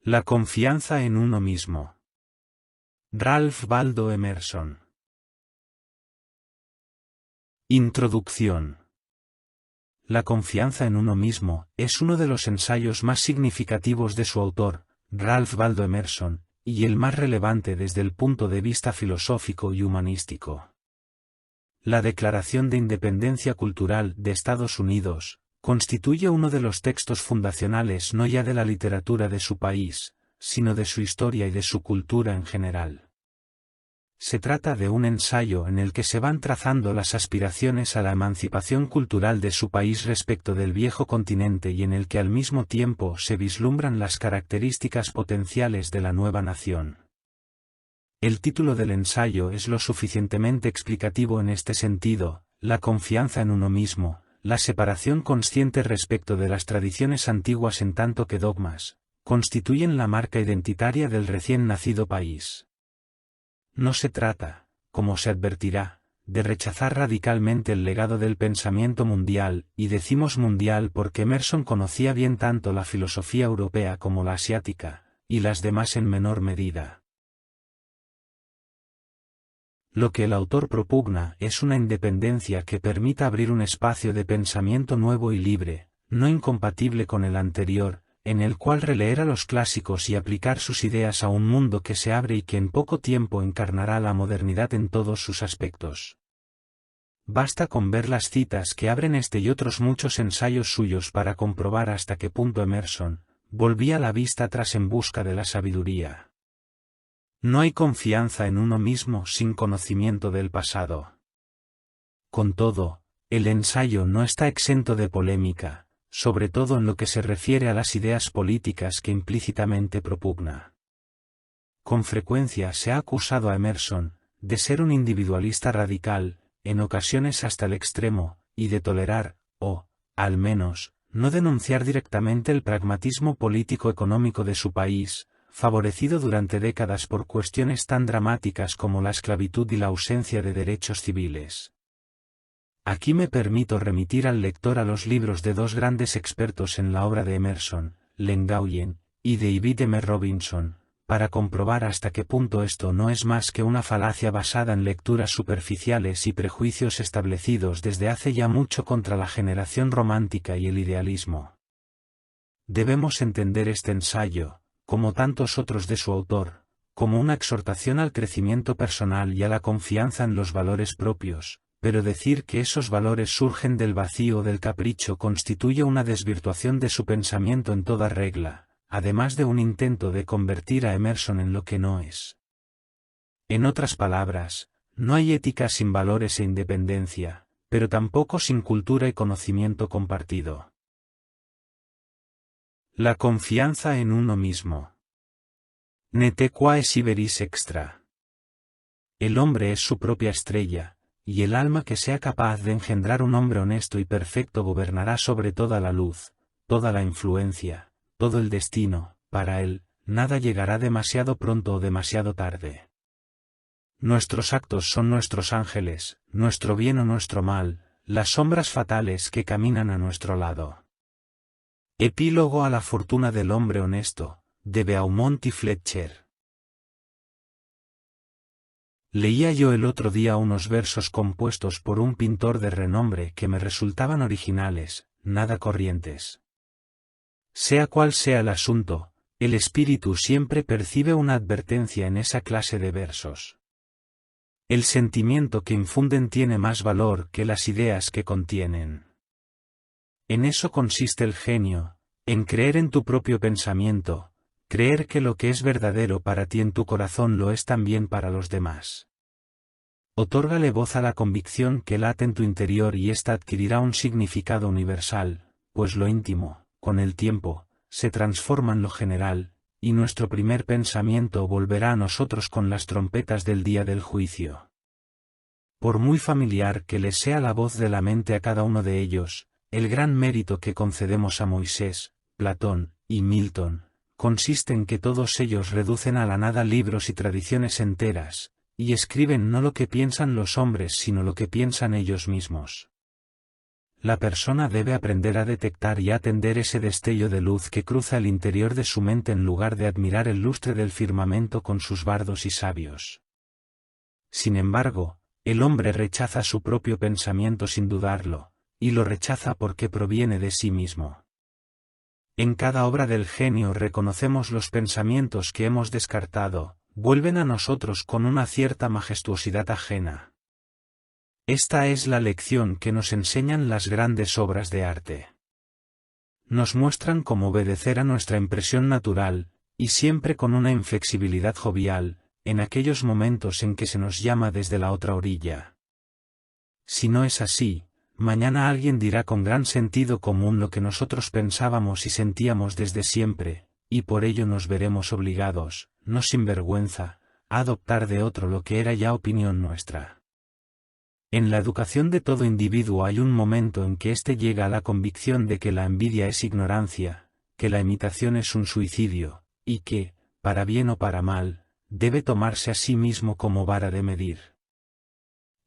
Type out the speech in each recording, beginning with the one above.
La confianza en uno mismo. Ralph Waldo Emerson. Introducción. La confianza en uno mismo es uno de los ensayos más significativos de su autor, Ralph Waldo Emerson, y el más relevante desde el punto de vista filosófico y humanístico. La Declaración de Independencia Cultural de Estados Unidos constituye uno de los textos fundacionales no ya de la literatura de su país, sino de su historia y de su cultura en general. Se trata de un ensayo en el que se van trazando las aspiraciones a la emancipación cultural de su país respecto del viejo continente y en el que al mismo tiempo se vislumbran las características potenciales de la nueva nación. El título del ensayo es lo suficientemente explicativo en este sentido: la confianza en uno mismo, la separación consciente respecto de las tradiciones antiguas en tanto que dogmas, constituyen la marca identitaria del recién nacido país. No se trata, como se advertirá, de rechazar radicalmente el legado del pensamiento mundial, y decimos mundial porque Emerson conocía bien tanto la filosofía europea como la asiática, y las demás en menor medida. Lo que el autor propugna es una independencia que permita abrir un espacio de pensamiento nuevo y libre, no incompatible con el anterior, en el cual releer a los clásicos y aplicar sus ideas a un mundo que se abre y que en poco tiempo encarnará la modernidad en todos sus aspectos. Basta con ver las citas que abren este y otros muchos ensayos suyos para comprobar hasta qué punto Emerson volvía la vista atrás en busca de la sabiduría. No hay confianza en uno mismo sin conocimiento del pasado. Con todo, el ensayo no está exento de polémica, sobre todo en lo que se refiere a las ideas políticas que implícitamente propugna. Con frecuencia se ha acusado a Emerson de ser un individualista radical, en ocasiones hasta el extremo, y de tolerar, o, al menos, no denunciar directamente el pragmatismo político-económico de su país, favorecido durante décadas por cuestiones tan dramáticas como la esclavitud y la ausencia de derechos civiles. Aquí me permito remitir al lector a los libros de dos grandes expertos en la obra de Emerson, Len Guyen y David M. Robinson, para comprobar hasta qué punto esto no es más que una falacia basada en lecturas superficiales y prejuicios establecidos desde hace ya mucho contra la generación romántica y el idealismo. Debemos entender este ensayo, como tantos otros de su autor, como una exhortación al crecimiento personal y a la confianza en los valores propios, pero decir que esos valores surgen del vacío o del capricho constituye una desvirtuación de su pensamiento en toda regla, además de un intento de convertir a Emerson en lo que no es. En otras palabras, no hay ética sin valores e independencia, pero tampoco sin cultura y conocimiento compartido. La confianza en uno mismo. Nete quae siberis extra. El hombre es su propia estrella, y el alma que sea capaz de engendrar un hombre honesto y perfecto gobernará sobre toda la luz, toda la influencia, todo el destino. Para él, nada llegará demasiado pronto o demasiado tarde. Nuestros actos son nuestros ángeles, nuestro bien o nuestro mal, las sombras fatales que caminan a nuestro lado. Epílogo a la fortuna del hombre honesto, de Beaumont y Fletcher. Leía yo el otro día unos versos compuestos por un pintor de renombre que me resultaban originales, nada corrientes. Sea cual sea el asunto, el espíritu siempre percibe una advertencia en esa clase de versos. El sentimiento que infunden tiene más valor que las ideas que contienen. En eso consiste el genio, en creer en tu propio pensamiento, creer que lo que es verdadero para ti en tu corazón lo es también para los demás. Otórgale voz a la convicción que late en tu interior y ésta adquirirá un significado universal, pues lo íntimo, con el tiempo, se transforma en lo general, y nuestro primer pensamiento volverá a nosotros con las trompetas del día del juicio. Por muy familiar que les sea la voz de la mente a cada uno de ellos, el gran mérito que concedemos a Moisés, Platón y Milton consiste en que todos ellos reducen a la nada libros y tradiciones enteras, y escriben no lo que piensan los hombres sino lo que piensan ellos mismos. la persona debe aprender a detectar y atender ese destello de luz que cruza el interior de su mente en lugar de admirar el lustre del firmamento con sus bardos y sabios. Sin embargo, el hombre rechaza su propio pensamiento sin dudarlo, y lo rechaza porque proviene de sí mismo. En cada obra del genio reconocemos los pensamientos que hemos descartado, vuelven a nosotros con una cierta majestuosidad ajena. Esta es la lección que nos enseñan las grandes obras de arte. Nos muestran cómo obedecer a nuestra impresión natural, y siempre con una inflexibilidad jovial, en aquellos momentos en que se nos llama desde la otra orilla. Si no es así, mañana alguien dirá con gran sentido común lo que nosotros pensábamos y sentíamos desde siempre, y por ello nos veremos obligados, no sin vergüenza, a adoptar de otro lo que era ya opinión nuestra. En la educación de todo individuo hay un momento en que éste llega a la convicción de que la envidia es ignorancia, que la imitación es un suicidio, y que, para bien o para mal, debe tomarse a sí mismo como vara de medir.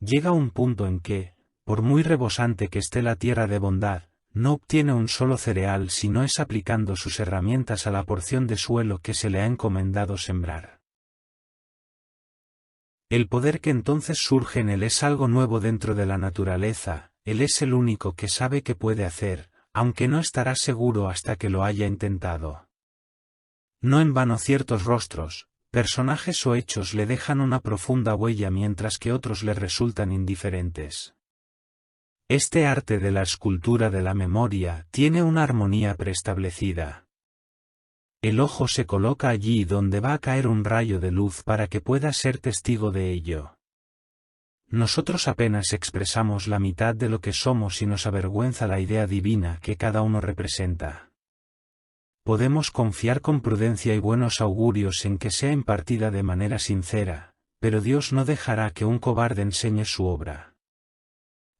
Llega un punto en que, por muy rebosante que esté la tierra de bondad, no obtiene un solo cereal si no es aplicando sus herramientas a la porción de suelo que se le ha encomendado sembrar. El poder que entonces surge en él es algo nuevo dentro de la naturaleza, él es el único que sabe qué puede hacer, aunque no estará seguro hasta que lo haya intentado. No en vano ciertos rostros, personajes o hechos le dejan una profunda huella mientras que otros le resultan indiferentes. Este arte de la escultura de la memoria tiene una armonía preestablecida. El ojo se coloca allí donde va a caer un rayo de luz para que pueda ser testigo de ello. Nosotros apenas expresamos la mitad de lo que somos y nos avergüenza la idea divina que cada uno representa. Podemos confiar con prudencia y buenos augurios en que sea impartida de manera sincera, pero Dios no dejará que un cobarde enseñe su obra.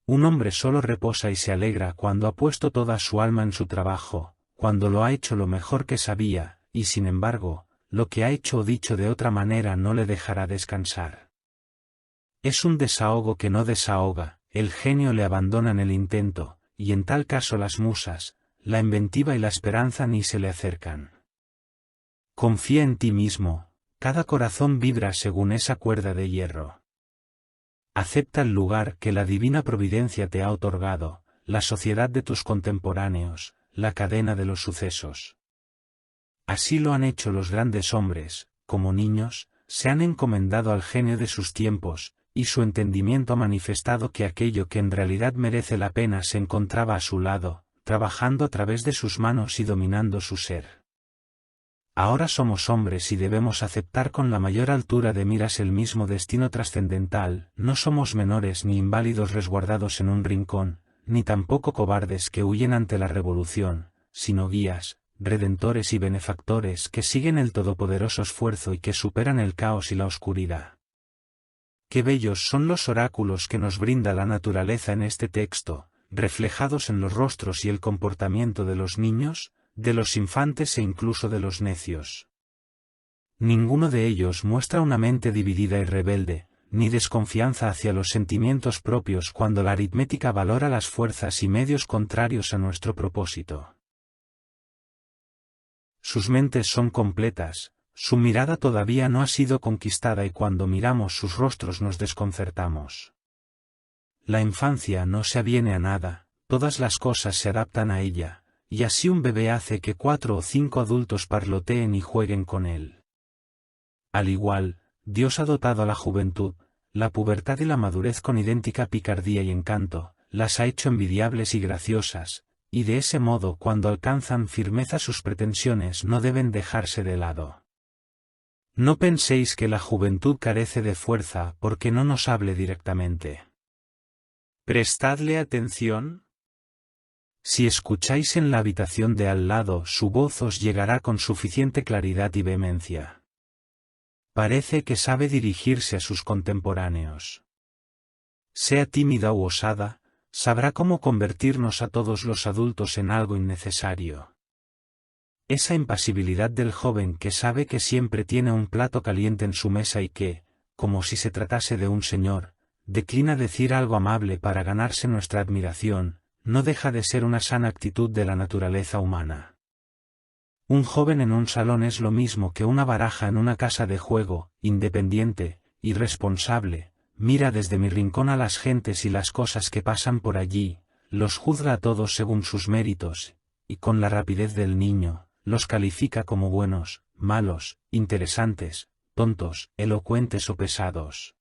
Un hombre solo reposa y se alegra cuando ha puesto toda su alma en su trabajo, cuando lo ha hecho lo mejor que sabía, y sin embargo, lo que ha hecho o dicho de otra manera no le dejará descansar. Es un desahogo que no desahoga, el genio le abandona en el intento, y en tal caso las musas, la inventiva y la esperanza ni se le acercan. Confía en ti mismo, cada corazón vibra según esa cuerda de hierro. Acepta el lugar que la divina providencia te ha otorgado, la sociedad de tus contemporáneos, la cadena de los sucesos. Así lo han hecho los grandes hombres, como niños, se han encomendado al genio de sus tiempos, y su entendimiento ha manifestado que aquello que en realidad merece la pena se encontraba a su lado, trabajando a través de sus manos y dominando su ser. Ahora somos hombres y debemos aceptar con la mayor altura de miras el mismo destino trascendental, no somos menores ni inválidos resguardados en un rincón, ni tampoco cobardes que huyen ante la revolución, sino guías, redentores y benefactores que siguen el todopoderoso esfuerzo y que superan el caos y la oscuridad. Qué bellos son los oráculos que nos brinda la naturaleza en este texto, reflejados en los rostros y el comportamiento de los niños, de los infantes e incluso de los necios. Ninguno de ellos muestra una mente dividida y rebelde, ni desconfianza hacia los sentimientos propios cuando la aritmética valora las fuerzas y medios contrarios a nuestro propósito. Sus mentes son completas, su mirada todavía no ha sido conquistada y cuando miramos sus rostros nos desconcertamos. La infancia no se aviene a nada, todas las cosas se adaptan a ella, y así un bebé hace que 4 o 5 adultos parloteen y jueguen con él. Al igual, Dios ha dotado a la juventud, la pubertad y la madurez con idéntica picardía y encanto, las ha hecho envidiables y graciosas, y de ese modo cuando alcanzan firmeza sus pretensiones no deben dejarse de lado. No penséis que la juventud carece de fuerza porque no nos hable directamente. Prestadle atención. Si escucháis en la habitación de al lado su voz os llegará con suficiente claridad y vehemencia. Parece que sabe dirigirse a sus contemporáneos. Sea tímida u osada, sabrá cómo convertirnos a todos los adultos en algo innecesario. Esa impasibilidad del joven que sabe que siempre tiene un plato caliente en su mesa y que, como si se tratase de un señor, declina decir algo amable para ganarse nuestra admiración, no deja de ser una sana actitud de la naturaleza humana. Un joven en un salón es lo mismo que una baraja en una casa de juego, independiente, irresponsable, mira desde mi rincón a las gentes y las cosas que pasan por allí, los juzga a todos según sus méritos, y con la rapidez del niño, los califica como buenos, malos, interesantes, tontos, elocuentes o pesados.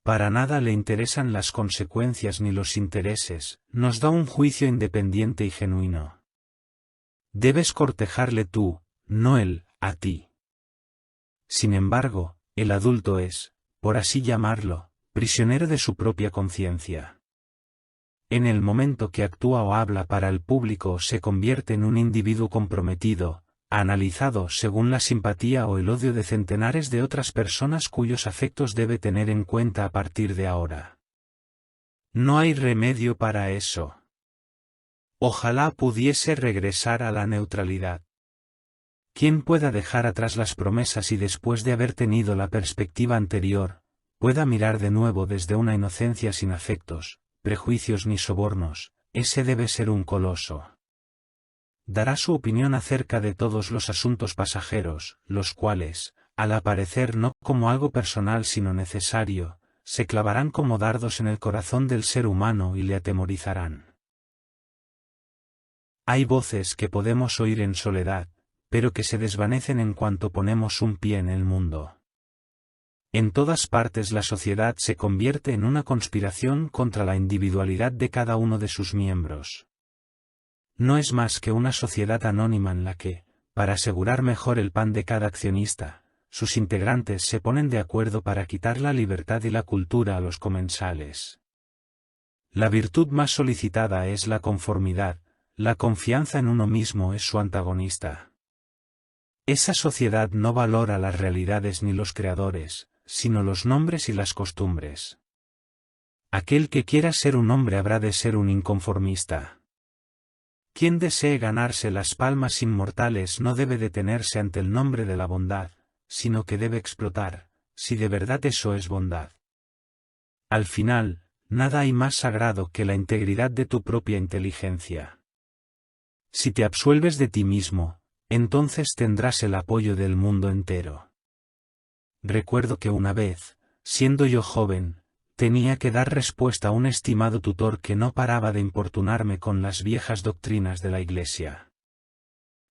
Para nada le interesan las consecuencias ni los intereses, nos da un juicio independiente y genuino. Debes cortejarle tú, no él, a ti. Sin embargo, el adulto es, por así llamarlo, prisionero de su propia conciencia. En el momento que actúa o habla para el público se convierte en un individuo comprometido, analizado según la simpatía o el odio de centenares de otras personas cuyos afectos debe tener en cuenta a partir de ahora. No hay remedio para eso. Ojalá pudiese regresar a la neutralidad. ¿Quién pueda dejar atrás las promesas y después de haber tenido la perspectiva anterior, pueda mirar de nuevo desde una inocencia sin afectos, prejuicios ni sobornos? Ese debe ser un coloso. Dará su opinión acerca de todos los asuntos pasajeros, los cuales, al aparecer no como algo personal sino necesario, se clavarán como dardos en el corazón del ser humano y le atemorizarán. Hay voces que podemos oír en soledad, pero que se desvanecen en cuanto ponemos un pie en el mundo. En todas partes la sociedad se convierte en una conspiración contra la individualidad de cada uno de sus miembros. No es más que una sociedad anónima en la que, para asegurar mejor el pan de cada accionista, sus integrantes se ponen de acuerdo para quitar la libertad y la cultura a los comensales. La virtud más solicitada es la conformidad, la confianza en uno mismo es su antagonista. Esa sociedad no valora las realidades ni los creadores, sino los nombres y las costumbres. Aquel que quiera ser un hombre habrá de ser un inconformista. Quien desee ganarse las palmas inmortales no debe detenerse ante el nombre de la bondad, sino que debe explotar, si de verdad eso es bondad. Al final, nada hay más sagrado que la integridad de tu propia inteligencia. Si te absuelves de ti mismo, entonces tendrás el apoyo del mundo entero. Recuerdo que una vez, siendo yo joven, tenía que dar respuesta a un estimado tutor que no paraba de importunarme con las viejas doctrinas de la Iglesia.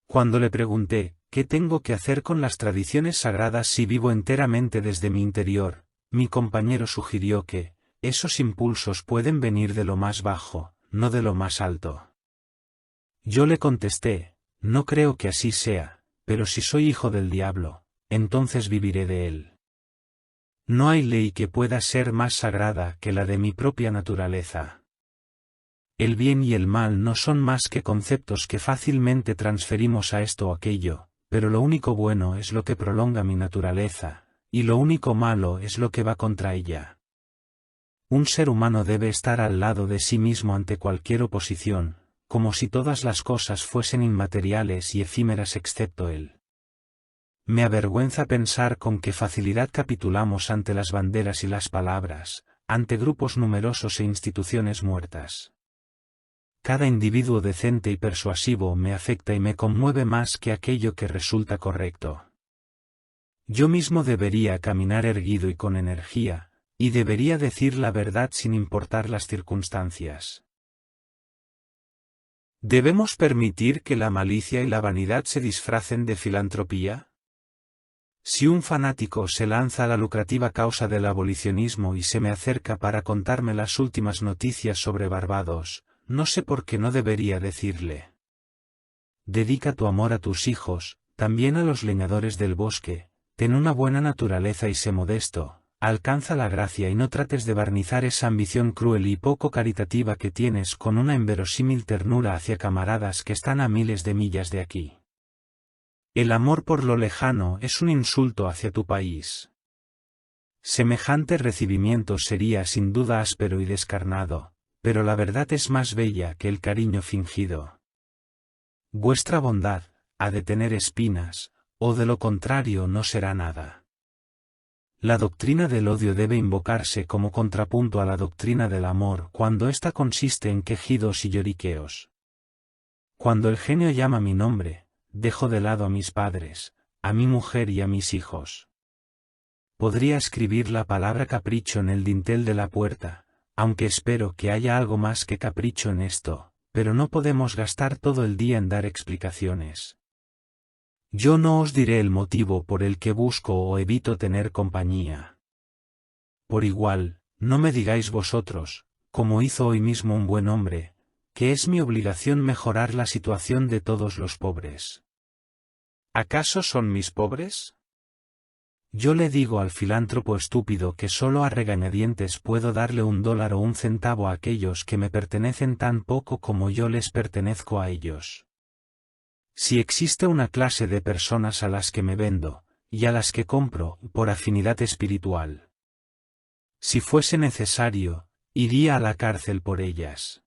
Cuando le pregunté, ¿qué tengo que hacer con las tradiciones sagradas si vivo enteramente desde mi interior?, mi compañero sugirió que, esos impulsos pueden venir de lo más bajo, no de lo más alto. Yo le contesté, no creo que así sea, pero si soy hijo del diablo, entonces viviré de él. No hay ley que pueda ser más sagrada que la de mi propia naturaleza. El bien y el mal no son más que conceptos que fácilmente transferimos a esto o aquello, pero lo único bueno es lo que prolonga mi naturaleza, y lo único malo es lo que va contra ella. Un ser humano debe estar al lado de sí mismo ante cualquier oposición, como si todas las cosas fuesen inmateriales y efímeras excepto él. Me avergüenza pensar con qué facilidad capitulamos ante las banderas y las palabras, ante grupos numerosos e instituciones muertas. Cada individuo decente y persuasivo me afecta y me conmueve más que aquello que resulta correcto. Yo mismo debería caminar erguido y con energía, y debería decir la verdad sin importar las circunstancias. ¿Debemos permitir que la malicia y la vanidad se disfracen de filantropía? Si un fanático se lanza a la lucrativa causa del abolicionismo y se me acerca para contarme las últimas noticias sobre Barbados, no sé por qué no debería decirle: dedica tu amor a tus hijos, también a los leñadores del bosque, ten una buena naturaleza y sé modesto, alcanza la gracia y no trates de barnizar esa ambición cruel y poco caritativa que tienes con una inverosímil ternura hacia camaradas que están a miles de millas de aquí. El amor por lo lejano es un insulto hacia tu país. Semejante recibimiento sería sin duda áspero y descarnado, pero la verdad es más bella que el cariño fingido. Vuestra bondad ha de tener espinas, o de lo contrario no será nada. La doctrina del odio debe invocarse como contrapunto a la doctrina del amor cuando ésta consiste en quejidos y lloriqueos. Cuando el genio llama mi nombre, dejo de lado a mis padres, a mi mujer y a mis hijos. Podría escribir la palabra capricho en el dintel de la puerta, aunque espero que haya algo más que capricho en esto, pero no podemos gastar todo el día en dar explicaciones. Yo no os diré el motivo por el que busco o evito tener compañía. Por igual, no me digáis vosotros, como hizo hoy mismo un buen hombre, que es mi obligación mejorar la situación de todos los pobres. ¿Acaso son mis pobres? Yo le digo al filántropo estúpido que solo a regañadientes puedo darle $1 o 1 centavo a aquellos que me pertenecen tan poco como yo les pertenezco a ellos. Si existe una clase de personas a las que me vendo, y a las que compro, por afinidad espiritual. Si fuese necesario, iría a la cárcel por ellas.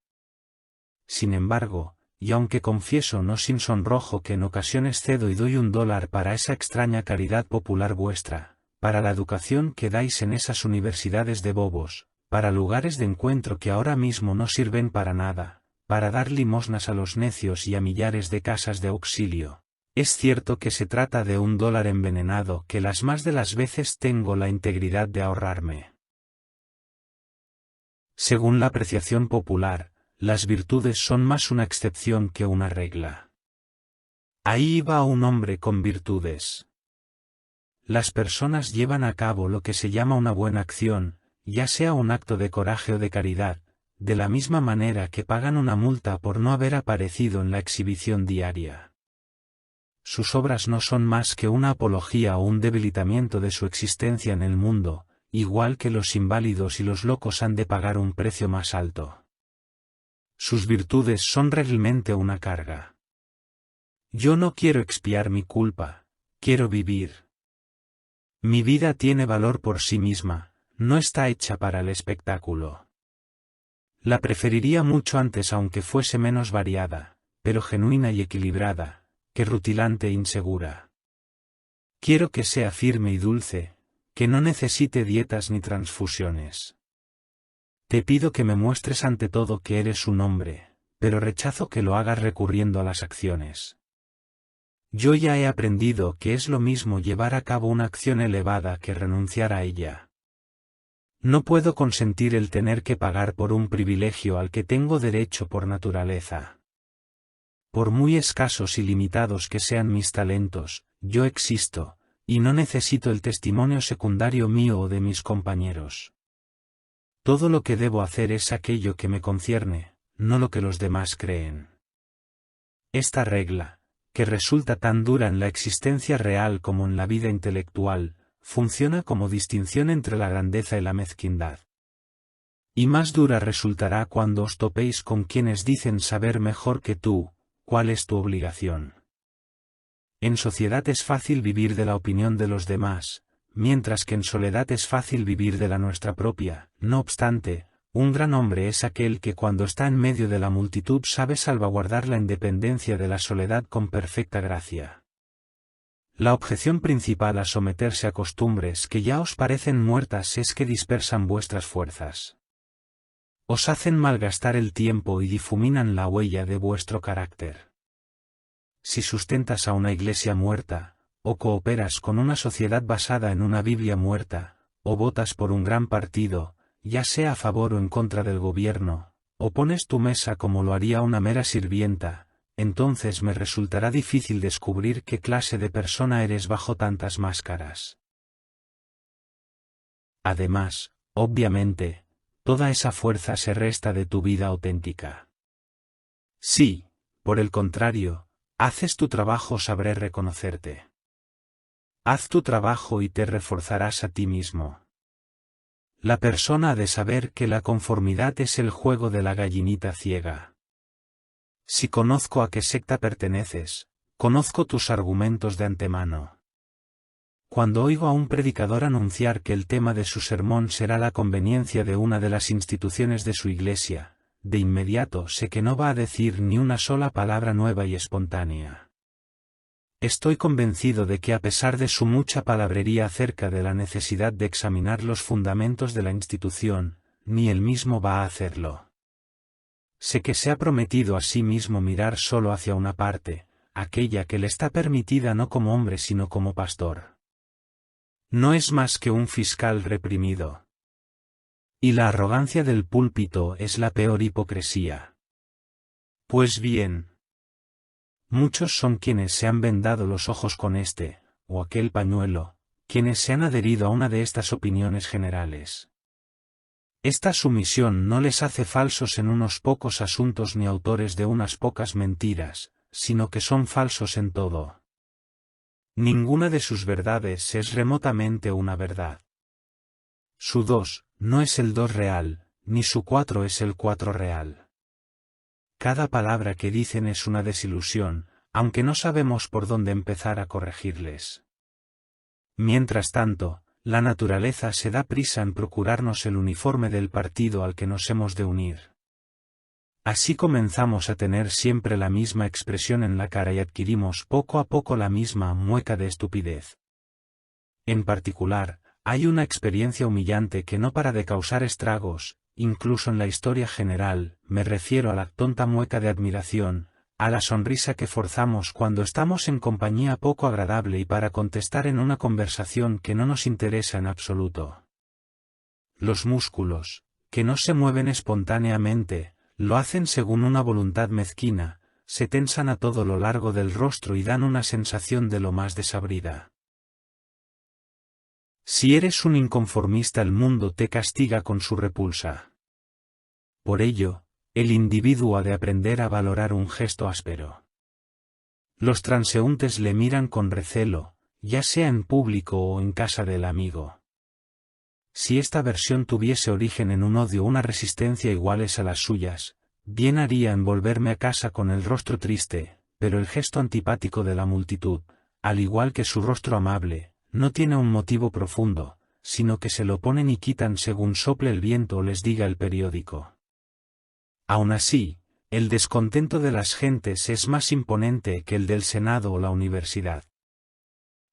Sin embargo, y aunque confieso no sin sonrojo que en ocasiones cedo y doy $1 para esa extraña caridad popular vuestra, para la educación que dais en esas universidades de bobos, para lugares de encuentro que ahora mismo no sirven para nada, para dar limosnas a los necios y a millares de casas de auxilio. Es cierto que se trata de $1 envenenado que las más de las veces tengo la integridad de ahorrarme. Según la apreciación popular, las virtudes son más una excepción que una regla. Ahí iba un hombre con virtudes. Las personas llevan a cabo lo que se llama una buena acción, ya sea un acto de coraje o de caridad, de la misma manera que pagan una multa por no haber aparecido en la exhibición diaria. Sus obras no son más que una apología o un debilitamiento de su existencia en el mundo, igual que los inválidos y los locos han de pagar un precio más alto. Sus virtudes son realmente una carga. Yo no quiero expiar mi culpa, quiero vivir. Mi vida tiene valor por sí misma, no está hecha para el espectáculo. La preferiría mucho antes aunque fuese menos variada, pero genuina y equilibrada, que rutilante e insegura. Quiero que sea firme y dulce, que no necesite dietas ni transfusiones. Te pido que me muestres ante todo que eres un hombre, pero rechazo que lo hagas recurriendo a las acciones. Yo ya he aprendido que es lo mismo llevar a cabo una acción elevada que renunciar a ella. No puedo consentir el tener que pagar por un privilegio al que tengo derecho por naturaleza. Por muy escasos y limitados que sean mis talentos, yo existo, y no necesito el testimonio secundario mío o de mis compañeros. Todo lo que debo hacer es aquello que me concierne, no lo que los demás creen. Esta regla, que resulta tan dura en la existencia real como en la vida intelectual, funciona como distinción entre la grandeza y la mezquindad. Y más dura resultará cuando os topéis con quienes dicen saber mejor que tú, cuál es tu obligación. En sociedad es fácil vivir de la opinión de los demás, mientras que en soledad es fácil vivir de la nuestra propia. No obstante, un gran hombre es aquel que cuando está en medio de la multitud sabe salvaguardar la independencia de la soledad con perfecta gracia. La objeción principal a someterse a costumbres que ya os parecen muertas es que dispersan vuestras fuerzas. Os hacen malgastar el tiempo y difuminan la huella de vuestro carácter. Si sustentas a una iglesia muerta, o cooperas con una sociedad basada en una Biblia muerta, o votas por un gran partido, ya sea a favor o en contra del gobierno, o pones tu mesa como lo haría una mera sirvienta, entonces me resultará difícil descubrir qué clase de persona eres bajo tantas máscaras. Además, obviamente, toda esa fuerza se resta de tu vida auténtica. Si, por el contrario, haces tu trabajo, sabré reconocerte. Haz tu trabajo y te reforzarás a ti mismo. La persona ha de saber que la conformidad es el juego de la gallinita ciega. Si conozco a qué secta perteneces, conozco tus argumentos de antemano. Cuando oigo a un predicador anunciar que el tema de su sermón será la conveniencia de una de las instituciones de su iglesia, de inmediato sé que no va a decir ni una sola palabra nueva y espontánea. Estoy convencido de que a pesar de su mucha palabrería acerca de la necesidad de examinar los fundamentos de la institución, ni él mismo va a hacerlo. Sé que se ha prometido a sí mismo mirar solo hacia una parte, aquella que le está permitida no como hombre sino como pastor. No es más que un fiscal reprimido. Y la arrogancia del púlpito es la peor hipocresía. Pues bien, muchos son quienes se han vendado los ojos con este, o aquel pañuelo, quienes se han adherido a una de estas opiniones generales. Esta sumisión no les hace falsos en unos pocos asuntos ni autores de unas pocas mentiras, sino que son falsos en todo. Ninguna de sus verdades es remotamente una verdad. Su 2 no es el 2 real, ni su 4 es el 4 real. Cada palabra que dicen es una desilusión, aunque no sabemos por dónde empezar a corregirles. Mientras tanto, la naturaleza se da prisa en procurarnos el uniforme del partido al que nos hemos de unir. Así comenzamos a tener siempre la misma expresión en la cara y adquirimos poco a poco la misma mueca de estupidez. En particular, hay una experiencia humillante que no para de causar estragos, incluso en la historia general, me refiero a la tonta mueca de admiración, a la sonrisa que forzamos cuando estamos en compañía poco agradable y para contestar en una conversación que no nos interesa en absoluto. Los músculos, que no se mueven espontáneamente, lo hacen según una voluntad mezquina, se tensan a todo lo largo del rostro y dan una sensación de lo más desabrida. Si eres un inconformista, el mundo te castiga con su repulsa. Por ello, el individuo ha de aprender a valorar un gesto áspero. Los transeúntes le miran con recelo, ya sea en público o en casa del amigo. Si esta versión tuviese origen en un odio o una resistencia iguales a las suyas, bien haría en volverme a casa con el rostro triste, pero el gesto antipático de la multitud, al igual que su rostro amable, no tiene un motivo profundo, sino que se lo ponen y quitan según sople el viento o les diga el periódico. Aun así, el descontento de las gentes es más imponente que el del Senado o la universidad.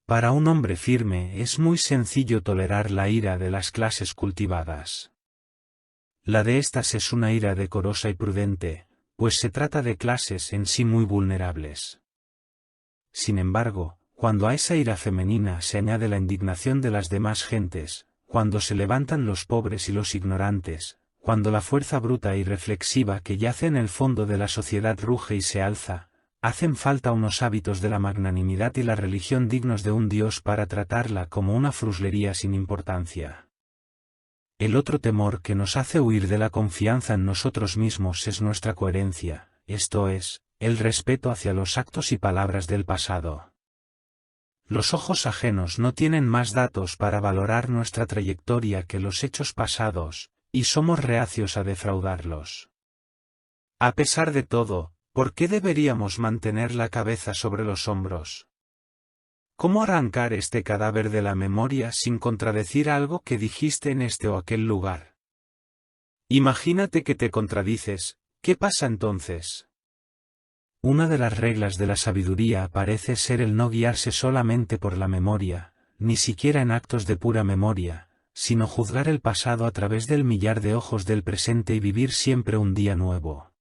Para un hombre firme es muy sencillo tolerar la ira de las clases cultivadas. La de estas es una ira decorosa y prudente, pues se trata de clases en sí muy vulnerables. Sin embargo, cuando a esa ira femenina se añade la indignación de las demás gentes, cuando se levantan los pobres y los ignorantes, cuando la fuerza bruta y reflexiva que yace en el fondo de la sociedad ruge y se alza, hacen falta unos hábitos de la magnanimidad y la religión dignos de un Dios para tratarla como una fruslería sin importancia. El otro temor que nos hace huir de la confianza en nosotros mismos es nuestra coherencia, esto es, el respeto hacia los actos y palabras del pasado. Los ojos ajenos no tienen más datos para valorar nuestra trayectoria que los hechos pasados, y somos reacios a defraudarlos. A pesar de todo, ¿por qué deberíamos mantener la cabeza sobre los hombros? ¿Cómo arrancar este cadáver de la memoria sin contradecir algo que dijiste en este o aquel lugar? Imagínate que te contradices, ¿qué pasa entonces? Una de las reglas de la sabiduría parece ser el no guiarse solamente por la memoria, ni siquiera en actos de pura memoria, sino juzgar el pasado a través del millar de ojos del presente y vivir siempre un día nuevo.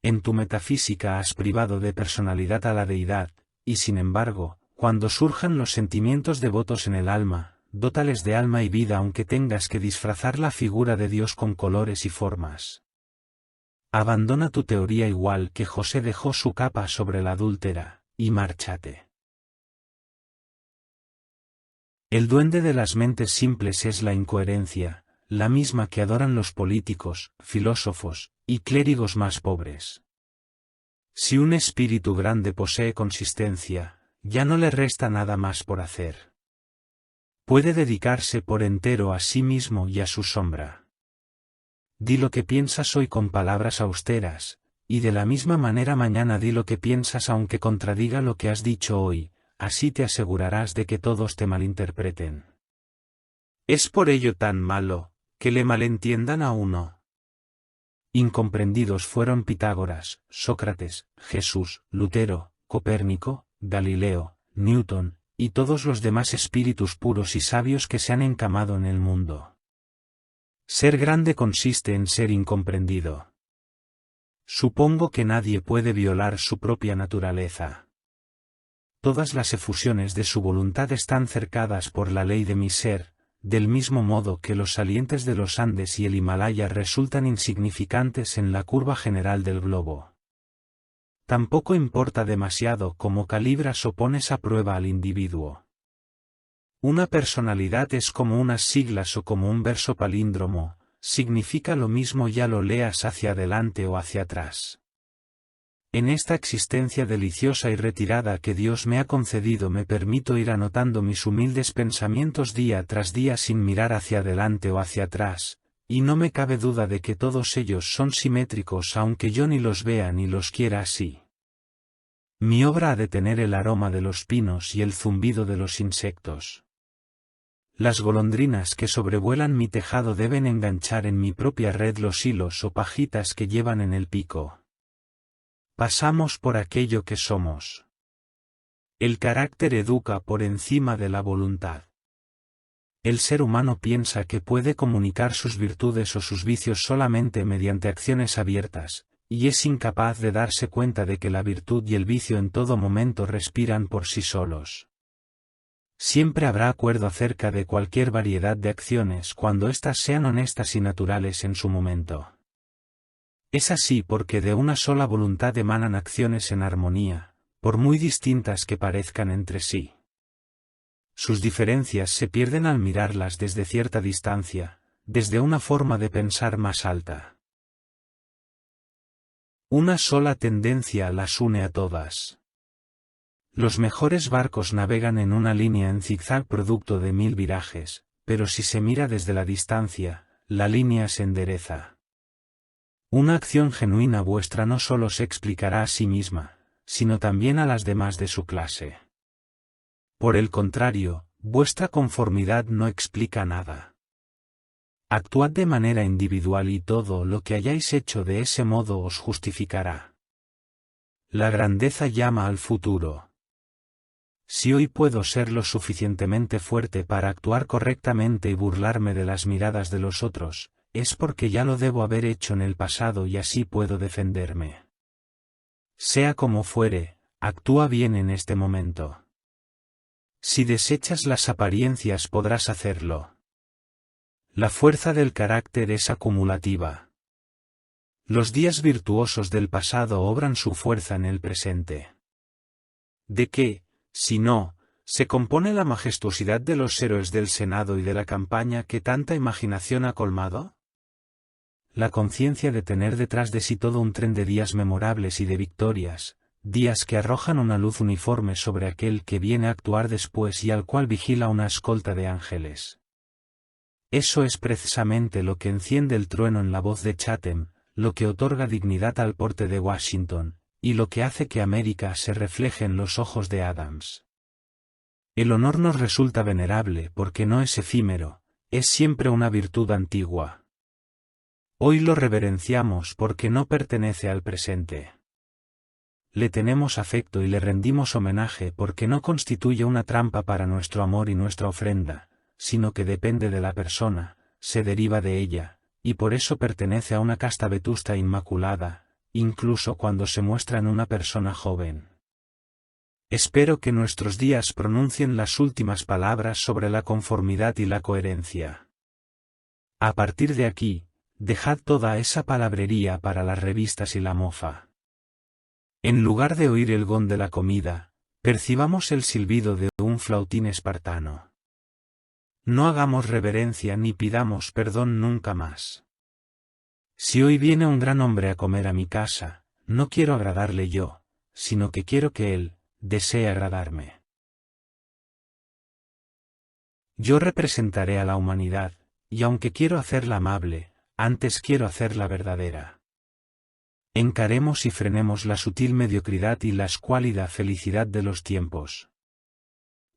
En tu metafísica has privado de personalidad a la deidad, y sin embargo, cuando surjan los sentimientos devotos en el alma, dótales de alma y vida aunque tengas que disfrazar la figura de Dios con colores y formas. Abandona tu teoría igual que José dejó su capa sobre la adúltera, y márchate. El duende de las mentes simples es la incoherencia, la misma que adoran los políticos, filósofos, y clérigos más pobres. Si un espíritu grande posee consistencia, ya no le resta nada más por hacer. Puede dedicarse por entero a sí mismo y a su sombra. Di lo que piensas hoy con palabras austeras, y de la misma manera mañana di lo que piensas aunque contradiga lo que has dicho hoy, así te asegurarás de que todos te malinterpreten. Es por ello tan malo, que le malentiendan a uno. Incomprendidos fueron Pitágoras, Sócrates, Jesús, Lutero, Copérnico, Galileo, Newton, y todos los demás espíritus puros y sabios que se han encamado en el mundo. Ser grande consiste en ser incomprendido. Supongo que nadie puede violar su propia naturaleza. Todas las efusiones de su voluntad están cercadas por la ley de mi ser, del mismo modo que los salientes de los Andes y el Himalaya resultan insignificantes en la curva general del globo. Tampoco importa demasiado cómo calibras o pones a prueba al individuo. Una personalidad es como unas siglas o como un verso palíndromo, significa lo mismo ya lo leas hacia adelante o hacia atrás. En esta existencia deliciosa y retirada que Dios me ha concedido me permito ir anotando mis humildes pensamientos día tras día sin mirar hacia adelante o hacia atrás, y no me cabe duda de que todos ellos son simétricos aunque yo ni los vea ni los quiera así. Mi obra ha de tener el aroma de los pinos y el zumbido de los insectos. Las golondrinas que sobrevuelan mi tejado deben enganchar en mi propia red los hilos o pajitas que llevan en el pico. Pasamos por aquello que somos. El carácter educa por encima de la voluntad. El ser humano piensa que puede comunicar sus virtudes o sus vicios solamente mediante acciones abiertas, y es incapaz de darse cuenta de que la virtud y el vicio en todo momento respiran por sí solos. Siempre habrá acuerdo acerca de cualquier variedad de acciones cuando éstas sean honestas y naturales en su momento. Es así porque de una sola voluntad emanan acciones en armonía, por muy distintas que parezcan entre sí. Sus diferencias se pierden al mirarlas desde cierta distancia, desde una forma de pensar más alta. Una sola tendencia las une a todas. Los mejores barcos navegan en una línea en zigzag producto de 1000 virajes, pero si se mira desde la distancia, la línea se endereza. Una acción genuina vuestra no solo se explicará a sí misma, sino también a las demás de su clase. Por el contrario, vuestra conformidad no explica nada. Actuad de manera individual y todo lo que hayáis hecho de ese modo os justificará. La grandeza llama al futuro. Si hoy puedo ser lo suficientemente fuerte para actuar correctamente y burlarme de las miradas de los otros, es porque ya lo debo haber hecho en el pasado y así puedo defenderme. Sea como fuere, actúa bien en este momento. Si desechas las apariencias podrás hacerlo. La fuerza del carácter es acumulativa. Los días virtuosos del pasado obran su fuerza en el presente. ¿De qué, si no, se compone la majestuosidad de los héroes del Senado y de la campaña que tanta imaginación ha colmado? La conciencia de tener detrás de sí todo un tren de días memorables y de victorias, días que arrojan una luz uniforme sobre aquel que viene a actuar después y al cual vigila una escolta de ángeles. Eso es precisamente lo que enciende el trueno en la voz de Chatham, lo que otorga dignidad al porte de Washington, y lo que hace que América se refleje en los ojos de Adams. El honor nos resulta venerable porque no es efímero, es siempre una virtud antigua. Hoy lo reverenciamos porque no pertenece al presente. Le tenemos afecto y le rendimos homenaje porque no constituye una trampa para nuestro amor y nuestra ofrenda, sino que depende de la persona, se deriva de ella, y por eso pertenece a una casta vetusta e inmaculada, incluso cuando se muestra en una persona joven. Espero que nuestros días pronuncien las últimas palabras sobre la conformidad y la coherencia. A partir de aquí, dejad toda esa palabrería para las revistas y la mofa. En lugar de oír el gong de la comida, percibamos el silbido de un flautín espartano. No hagamos reverencia ni pidamos perdón nunca más. Si hoy viene un gran hombre a comer a mi casa, no quiero agradarle yo, sino que quiero que él desee agradarme. Yo representaré a la humanidad, y aunque quiero hacerla amable, antes quiero hacerla verdadera. Encaremos y frenemos la sutil mediocridad y la escuálida felicidad de los tiempos.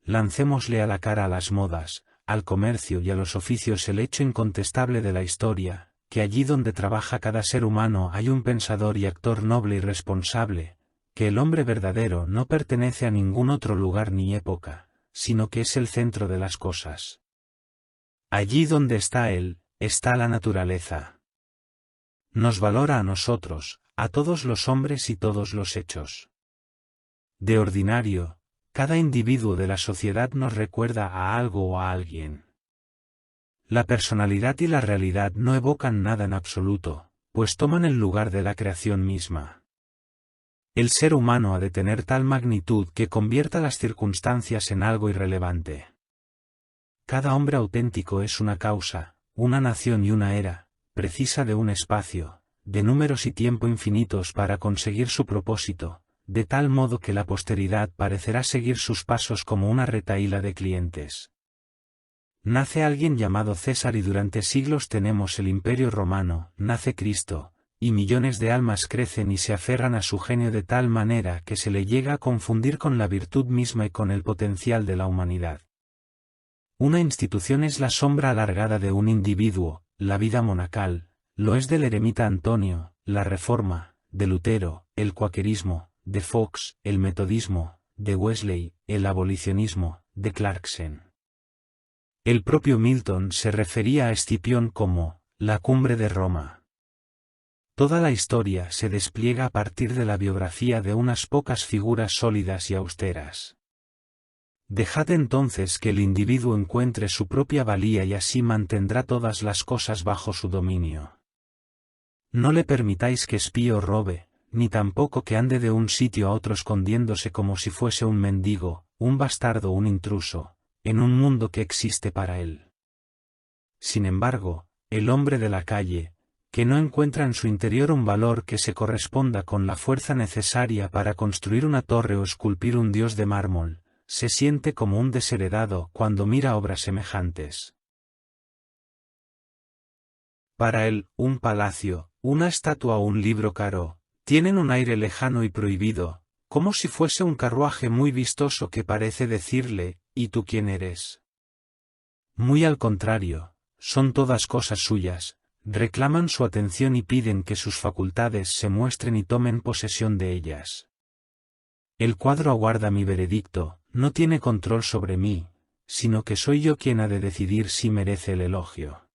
Lancémosle a la cara a las modas, al comercio y a los oficios el hecho incontestable de la historia, que allí donde trabaja cada ser humano hay un pensador y actor noble y responsable, que el hombre verdadero no pertenece a ningún otro lugar ni época, sino que es el centro de las cosas. Allí donde está él, está la naturaleza. Nos valora a nosotros, a todos los hombres y todos los hechos. De ordinario, cada individuo de la sociedad nos recuerda a algo o a alguien. La personalidad y la realidad no evocan nada en absoluto, pues toman el lugar de la creación misma. El ser humano ha de tener tal magnitud que convierta las circunstancias en algo irrelevante. Cada hombre auténtico es una causa, una nación y una era, precisa de un espacio, de números y tiempo infinitos para conseguir su propósito, de tal modo que la posteridad parecerá seguir sus pasos como una retahíla de clientes. Nace alguien llamado César y durante siglos tenemos el Imperio Romano, nace Cristo, y millones de almas crecen y se aferran a su genio de tal manera que se le llega a confundir con la virtud misma y con el potencial de la humanidad. Una institución es la sombra alargada de un individuo, la vida monacal, lo es del eremita Antonio, la Reforma, de Lutero, el cuaquerismo, de Fox, el metodismo, de Wesley, el abolicionismo, de Clarkson. El propio Milton se refería a Escipión como la cumbre de Roma. Toda la historia se despliega a partir de la biografía de unas pocas figuras sólidas y austeras. Dejad entonces que el individuo encuentre su propia valía y así mantendrá todas las cosas bajo su dominio. No le permitáis que espíe o robe, ni tampoco que ande de un sitio a otro escondiéndose como si fuese un mendigo, un bastardo o un intruso, en un mundo que existe para él. Sin embargo, el hombre de la calle, que no encuentra en su interior un valor que se corresponda con la fuerza necesaria para construir una torre o esculpir un dios de mármol, se siente como un desheredado cuando mira obras semejantes. Para él, un palacio, una estatua o un libro caro, tienen un aire lejano y prohibido, como si fuese un carruaje muy vistoso que parece decirle, ¿y tú quién eres? Muy al contrario, son todas cosas suyas, reclaman su atención y piden que sus facultades se muestren y tomen posesión de ellas. El cuadro aguarda mi veredicto, no tiene control sobre mí, sino que soy yo quien ha de decidir si merece el elogio.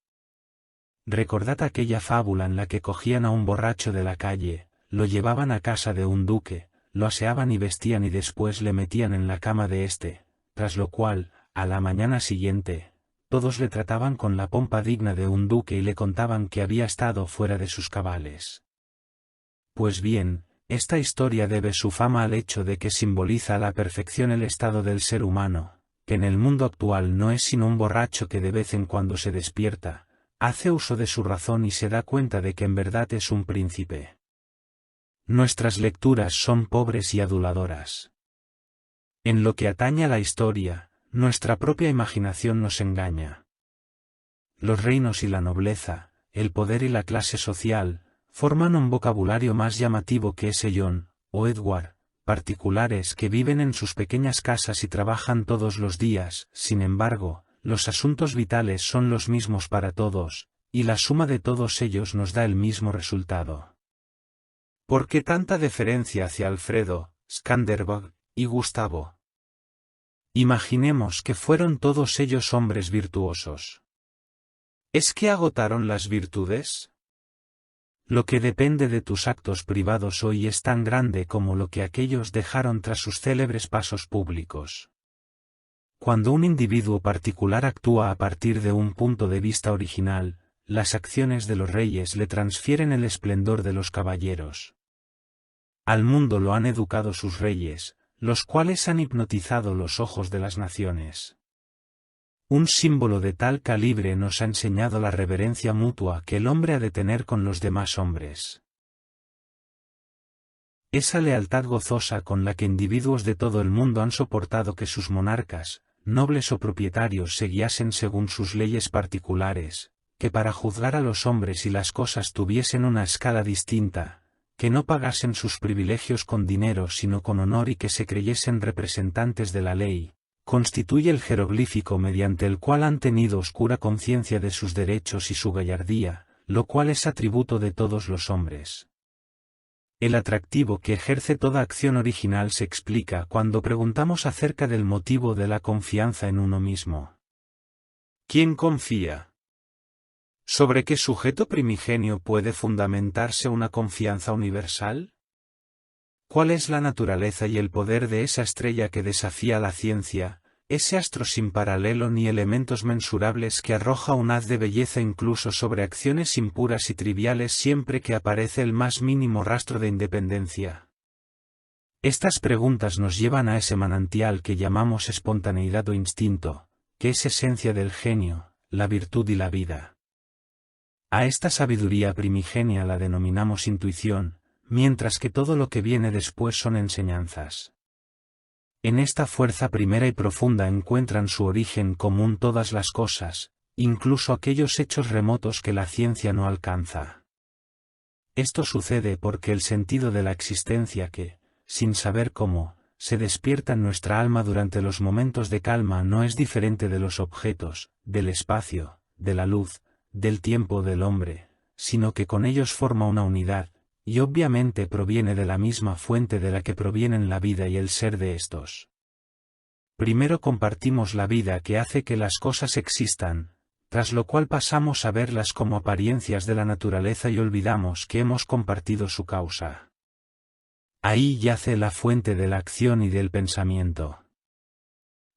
Recordad aquella fábula en la que cogían a un borracho de la calle, lo llevaban a casa de un duque, lo aseaban y vestían y después le metían en la cama de éste, tras lo cual, a la mañana siguiente, todos le trataban con la pompa digna de un duque y le contaban que había estado fuera de sus cabales. Pues bien, esta historia debe su fama al hecho de que simboliza a la perfección el estado del ser humano, que en el mundo actual no es sino un borracho que de vez en cuando se despierta, hace uso de su razón y se da cuenta de que en verdad es un príncipe. Nuestras lecturas son pobres y aduladoras. En lo que atañe a la historia, nuestra propia imaginación nos engaña. Los reinos y la nobleza, el poder y la clase social, forman un vocabulario más llamativo que ese John, o Edward, particulares que viven en sus pequeñas casas y trabajan todos los días. Sin embargo, los asuntos vitales son los mismos para todos, y la suma de todos ellos nos da el mismo resultado. ¿Por qué tanta deferencia hacia Alfredo, Skanderbeg y Gustavo? Imaginemos que fueron todos ellos hombres virtuosos. ¿Es que agotaron las virtudes? Lo que depende de tus actos privados hoy es tan grande como lo que aquellos dejaron tras sus célebres pasos públicos. Cuando un individuo particular actúa a partir de un punto de vista original, las acciones de los reyes le transfieren el esplendor de los caballeros. Al mundo lo han educado sus reyes, los cuales han hipnotizado los ojos de las naciones. Un símbolo de tal calibre nos ha enseñado la reverencia mutua que el hombre ha de tener con los demás hombres. Esa lealtad gozosa con la que individuos de todo el mundo han soportado que sus monarcas, nobles o propietarios se guiasen según sus leyes particulares, que para juzgar a los hombres y las cosas tuviesen una escala distinta, que no pagasen sus privilegios con dinero sino con honor y que se creyesen representantes de la ley, constituye el jeroglífico mediante el cual han tenido oscura conciencia de sus derechos y su gallardía, lo cual es atributo de todos los hombres. El atractivo que ejerce toda acción original se explica cuando preguntamos acerca del motivo de la confianza en uno mismo. ¿Quién confía? ¿Sobre qué sujeto primigenio puede fundamentarse una confianza universal? ¿Cuál es la naturaleza y el poder de esa estrella que desafía la ciencia, ese astro sin paralelo ni elementos mensurables que arroja un haz de belleza incluso sobre acciones impuras y triviales siempre que aparece el más mínimo rastro de independencia? Estas preguntas nos llevan a ese manantial que llamamos espontaneidad o instinto, que es esencia del genio, la virtud y la vida. A esta sabiduría primigenia la denominamos intuición, mientras que todo lo que viene después son enseñanzas. En esta fuerza primera y profunda encuentran su origen común todas las cosas, incluso aquellos hechos remotos que la ciencia no alcanza. Esto sucede porque el sentido de la existencia que, sin saber cómo, se despierta en nuestra alma durante los momentos de calma no es diferente de los objetos, del espacio, de la luz, del tiempo del hombre, sino que con ellos forma una unidad, y obviamente proviene de la misma fuente de la que provienen la vida y el ser de estos. Primero compartimos la vida que hace que las cosas existan, tras lo cual pasamos a verlas como apariencias de la naturaleza y olvidamos que hemos compartido su causa. Ahí yace la fuente de la acción y del pensamiento.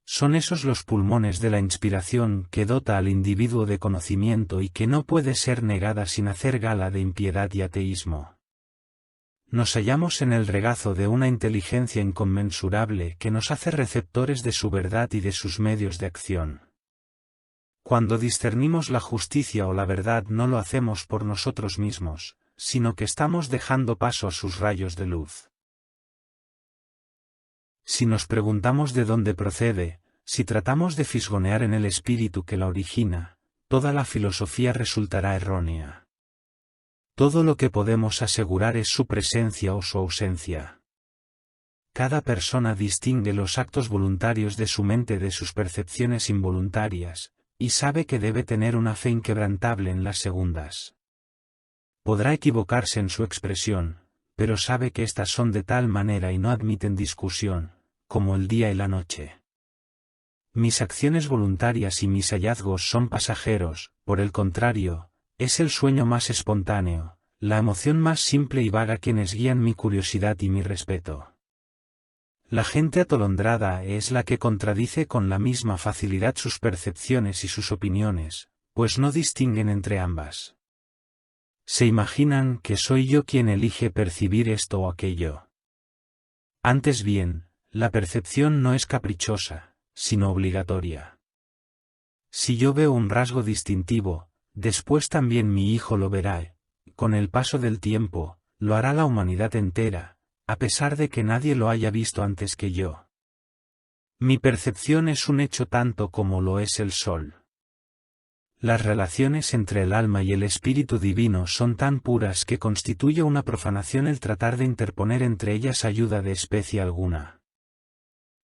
Son esos los pulmones de la inspiración que dota al individuo de conocimiento y que no puede ser negada sin hacer gala de impiedad y ateísmo. Nos hallamos en el regazo de una inteligencia inconmensurable que nos hace receptores de su verdad y de sus medios de acción. Cuando discernimos la justicia o la verdad no lo hacemos por nosotros mismos, sino que estamos dejando paso a sus rayos de luz. Si nos preguntamos de dónde procede, si tratamos de fisgonear en el espíritu que la origina, toda la filosofía resultará errónea. Todo lo que podemos asegurar es su presencia o su ausencia. Cada persona distingue los actos voluntarios de su mente de sus percepciones involuntarias, y sabe que debe tener una fe inquebrantable en las segundas. Podrá equivocarse en su expresión, pero sabe que éstas son de tal manera y no admiten discusión, como el día y la noche. Mis acciones voluntarias y mis hallazgos son pasajeros, por el contrario, es el sueño más espontáneo, la emoción más simple y vaga quienes guían mi curiosidad y mi respeto. La gente atolondrada es la que contradice con la misma facilidad sus percepciones y sus opiniones, pues no distinguen entre ambas. Se imaginan que soy yo quien elige percibir esto o aquello. Antes bien, la percepción no es caprichosa, sino obligatoria. Si yo veo un rasgo distintivo, después también mi hijo lo verá, con el paso del tiempo, lo hará la humanidad entera, a pesar de que nadie lo haya visto antes que yo. Mi percepción es un hecho tanto como lo es el sol. Las relaciones entre el alma y el espíritu divino son tan puras que constituye una profanación el tratar de interponer entre ellas ayuda de especie alguna.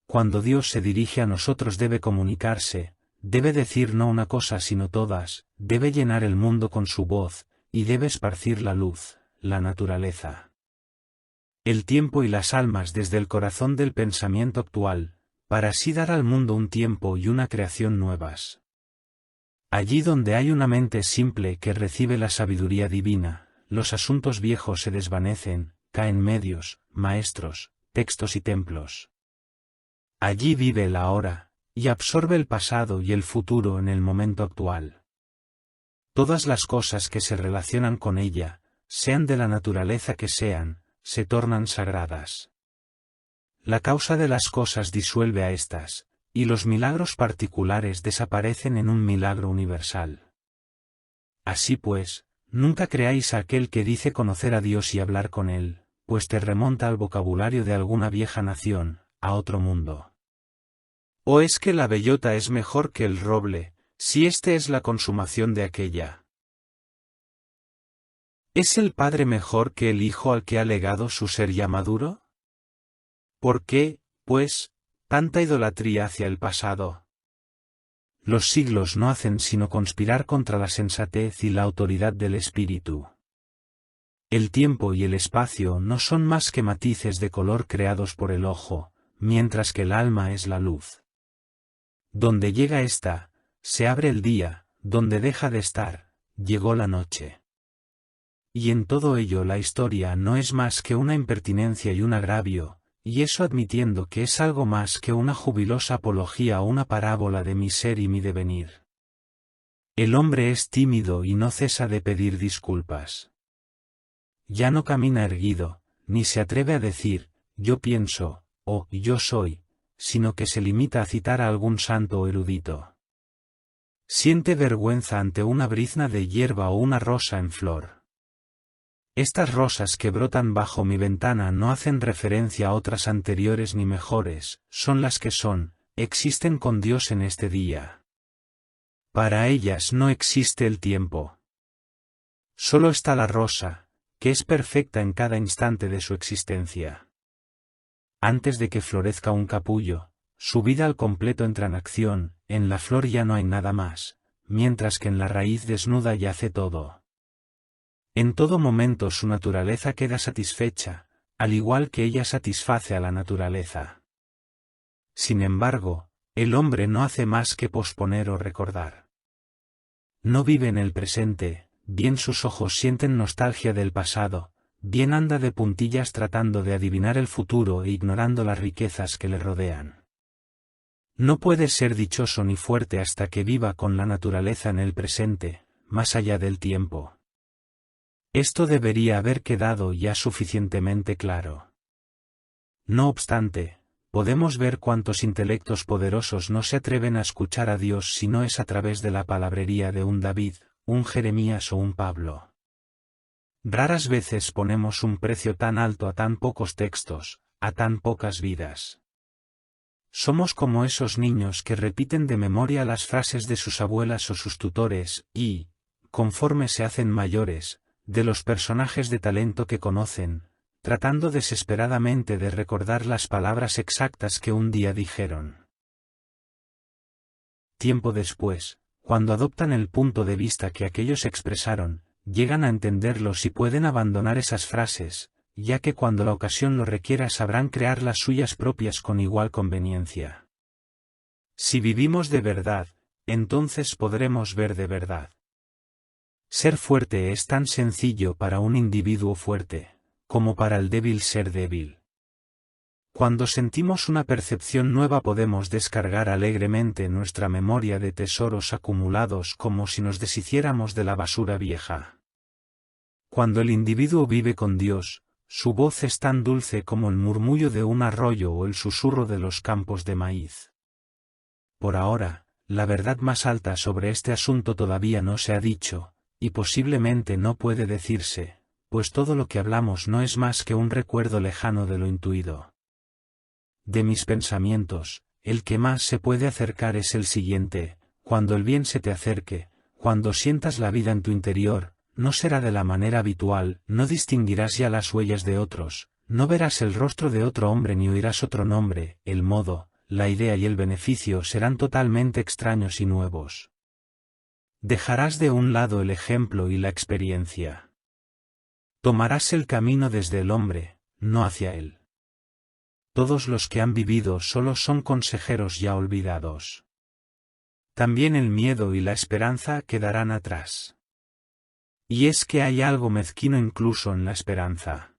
Cuando Dios se dirige a nosotros debe comunicarse, debe decir no una cosa sino todas, debe llenar el mundo con su voz, y debe esparcir la luz, la naturaleza. El tiempo y las almas desde el corazón del pensamiento actual, para así dar al mundo un tiempo y una creación nuevas. Allí donde hay una mente simple que recibe la sabiduría divina, los asuntos viejos se desvanecen, caen medios, maestros, textos y templos. Allí vive el ahora, y absorbe el pasado y el futuro en el momento actual. Todas las cosas que se relacionan con ella, sean de la naturaleza que sean, se tornan sagradas. La causa de las cosas disuelve a éstas, y los milagros particulares desaparecen en un milagro universal. Así pues, nunca creáis a aquel que dice conocer a Dios y hablar con él, pues te remonta al vocabulario de alguna vieja nación, a otro mundo. ¿O es que la bellota es mejor que el roble, si éste es la consumación de aquella? ¿Es el padre mejor que el hijo al que ha legado su ser ya maduro? ¿Por qué, pues, tanta idolatría hacia el pasado? Los siglos no hacen sino conspirar contra la sensatez y la autoridad del espíritu. El tiempo y el espacio no son más que matices de color creados por el ojo, mientras que el alma es la luz. Donde llega ésta, se abre el día; donde deja de estar, llegó la noche. Y en todo ello la historia no es más que una impertinencia y un agravio, y eso admitiendo que es algo más que una jubilosa apología o una parábola de mi ser y mi devenir. El hombre es tímido y no cesa de pedir disculpas. Ya no camina erguido, ni se atreve a decir, yo pienso, o yo soy, sino que se limita a citar a algún santo o erudito. Siente vergüenza ante una brizna de hierba o una rosa en flor. Estas rosas que brotan bajo mi ventana no hacen referencia a otras anteriores ni mejores, son las que son, existen con Dios en este día. Para ellas no existe el tiempo. Solo está la rosa, que es perfecta en cada instante de su existencia. Antes de que florezca un capullo, su vida al completo entra en acción; en la flor ya no hay nada más, mientras que en la raíz desnuda yace todo. En todo momento su naturaleza queda satisfecha, al igual que ella satisface a la naturaleza. Sin embargo, el hombre no hace más que posponer o recordar. No vive en el presente; bien sus ojos sienten nostalgia del pasado, bien anda de puntillas tratando de adivinar el futuro e ignorando las riquezas que le rodean. No puede ser dichoso ni fuerte hasta que viva con la naturaleza en el presente, más allá del tiempo. Esto debería haber quedado ya suficientemente claro. No obstante, podemos ver cuántos intelectos poderosos no se atreven a escuchar a Dios si no es a través de la palabrería de un David, un Jeremías o un Pablo. Raras veces ponemos un precio tan alto a tan pocos textos, a tan pocas vidas. Somos como esos niños que repiten de memoria las frases de sus abuelas o sus tutores, y, conforme se hacen mayores, de los personajes de talento que conocen, tratando desesperadamente de recordar las palabras exactas que un día dijeron. Tiempo después, cuando adoptan el punto de vista que aquellos expresaron, llegan a entenderlos y pueden abandonar esas frases, ya que cuando la ocasión lo requiera sabrán crear las suyas propias con igual conveniencia. Si vivimos de verdad, entonces podremos ver de verdad. Ser fuerte es tan sencillo para un individuo fuerte, como para el débil ser débil. Cuando sentimos una percepción nueva podemos descargar alegremente nuestra memoria de tesoros acumulados como si nos deshiciéramos de la basura vieja. Cuando el individuo vive con Dios, su voz es tan dulce como el murmullo de un arroyo o el susurro de los campos de maíz. Por ahora, la verdad más alta sobre este asunto todavía no se ha dicho, y posiblemente no puede decirse, pues todo lo que hablamos no es más que un recuerdo lejano de lo intuido. De mis pensamientos, el que más se puede acercar es el siguiente: cuando el bien se te acerque, cuando sientas la vida en tu interior, no será de la manera habitual, no distinguirás ya las huellas de otros, no verás el rostro de otro hombre ni oirás otro nombre; el modo, la idea y el beneficio serán totalmente extraños y nuevos. Dejarás de un lado el ejemplo y la experiencia. Tomarás el camino desde el hombre, no hacia él. Todos los que han vivido solo son consejeros ya olvidados. También el miedo y la esperanza quedarán atrás. Y es que hay algo mezquino incluso en la esperanza.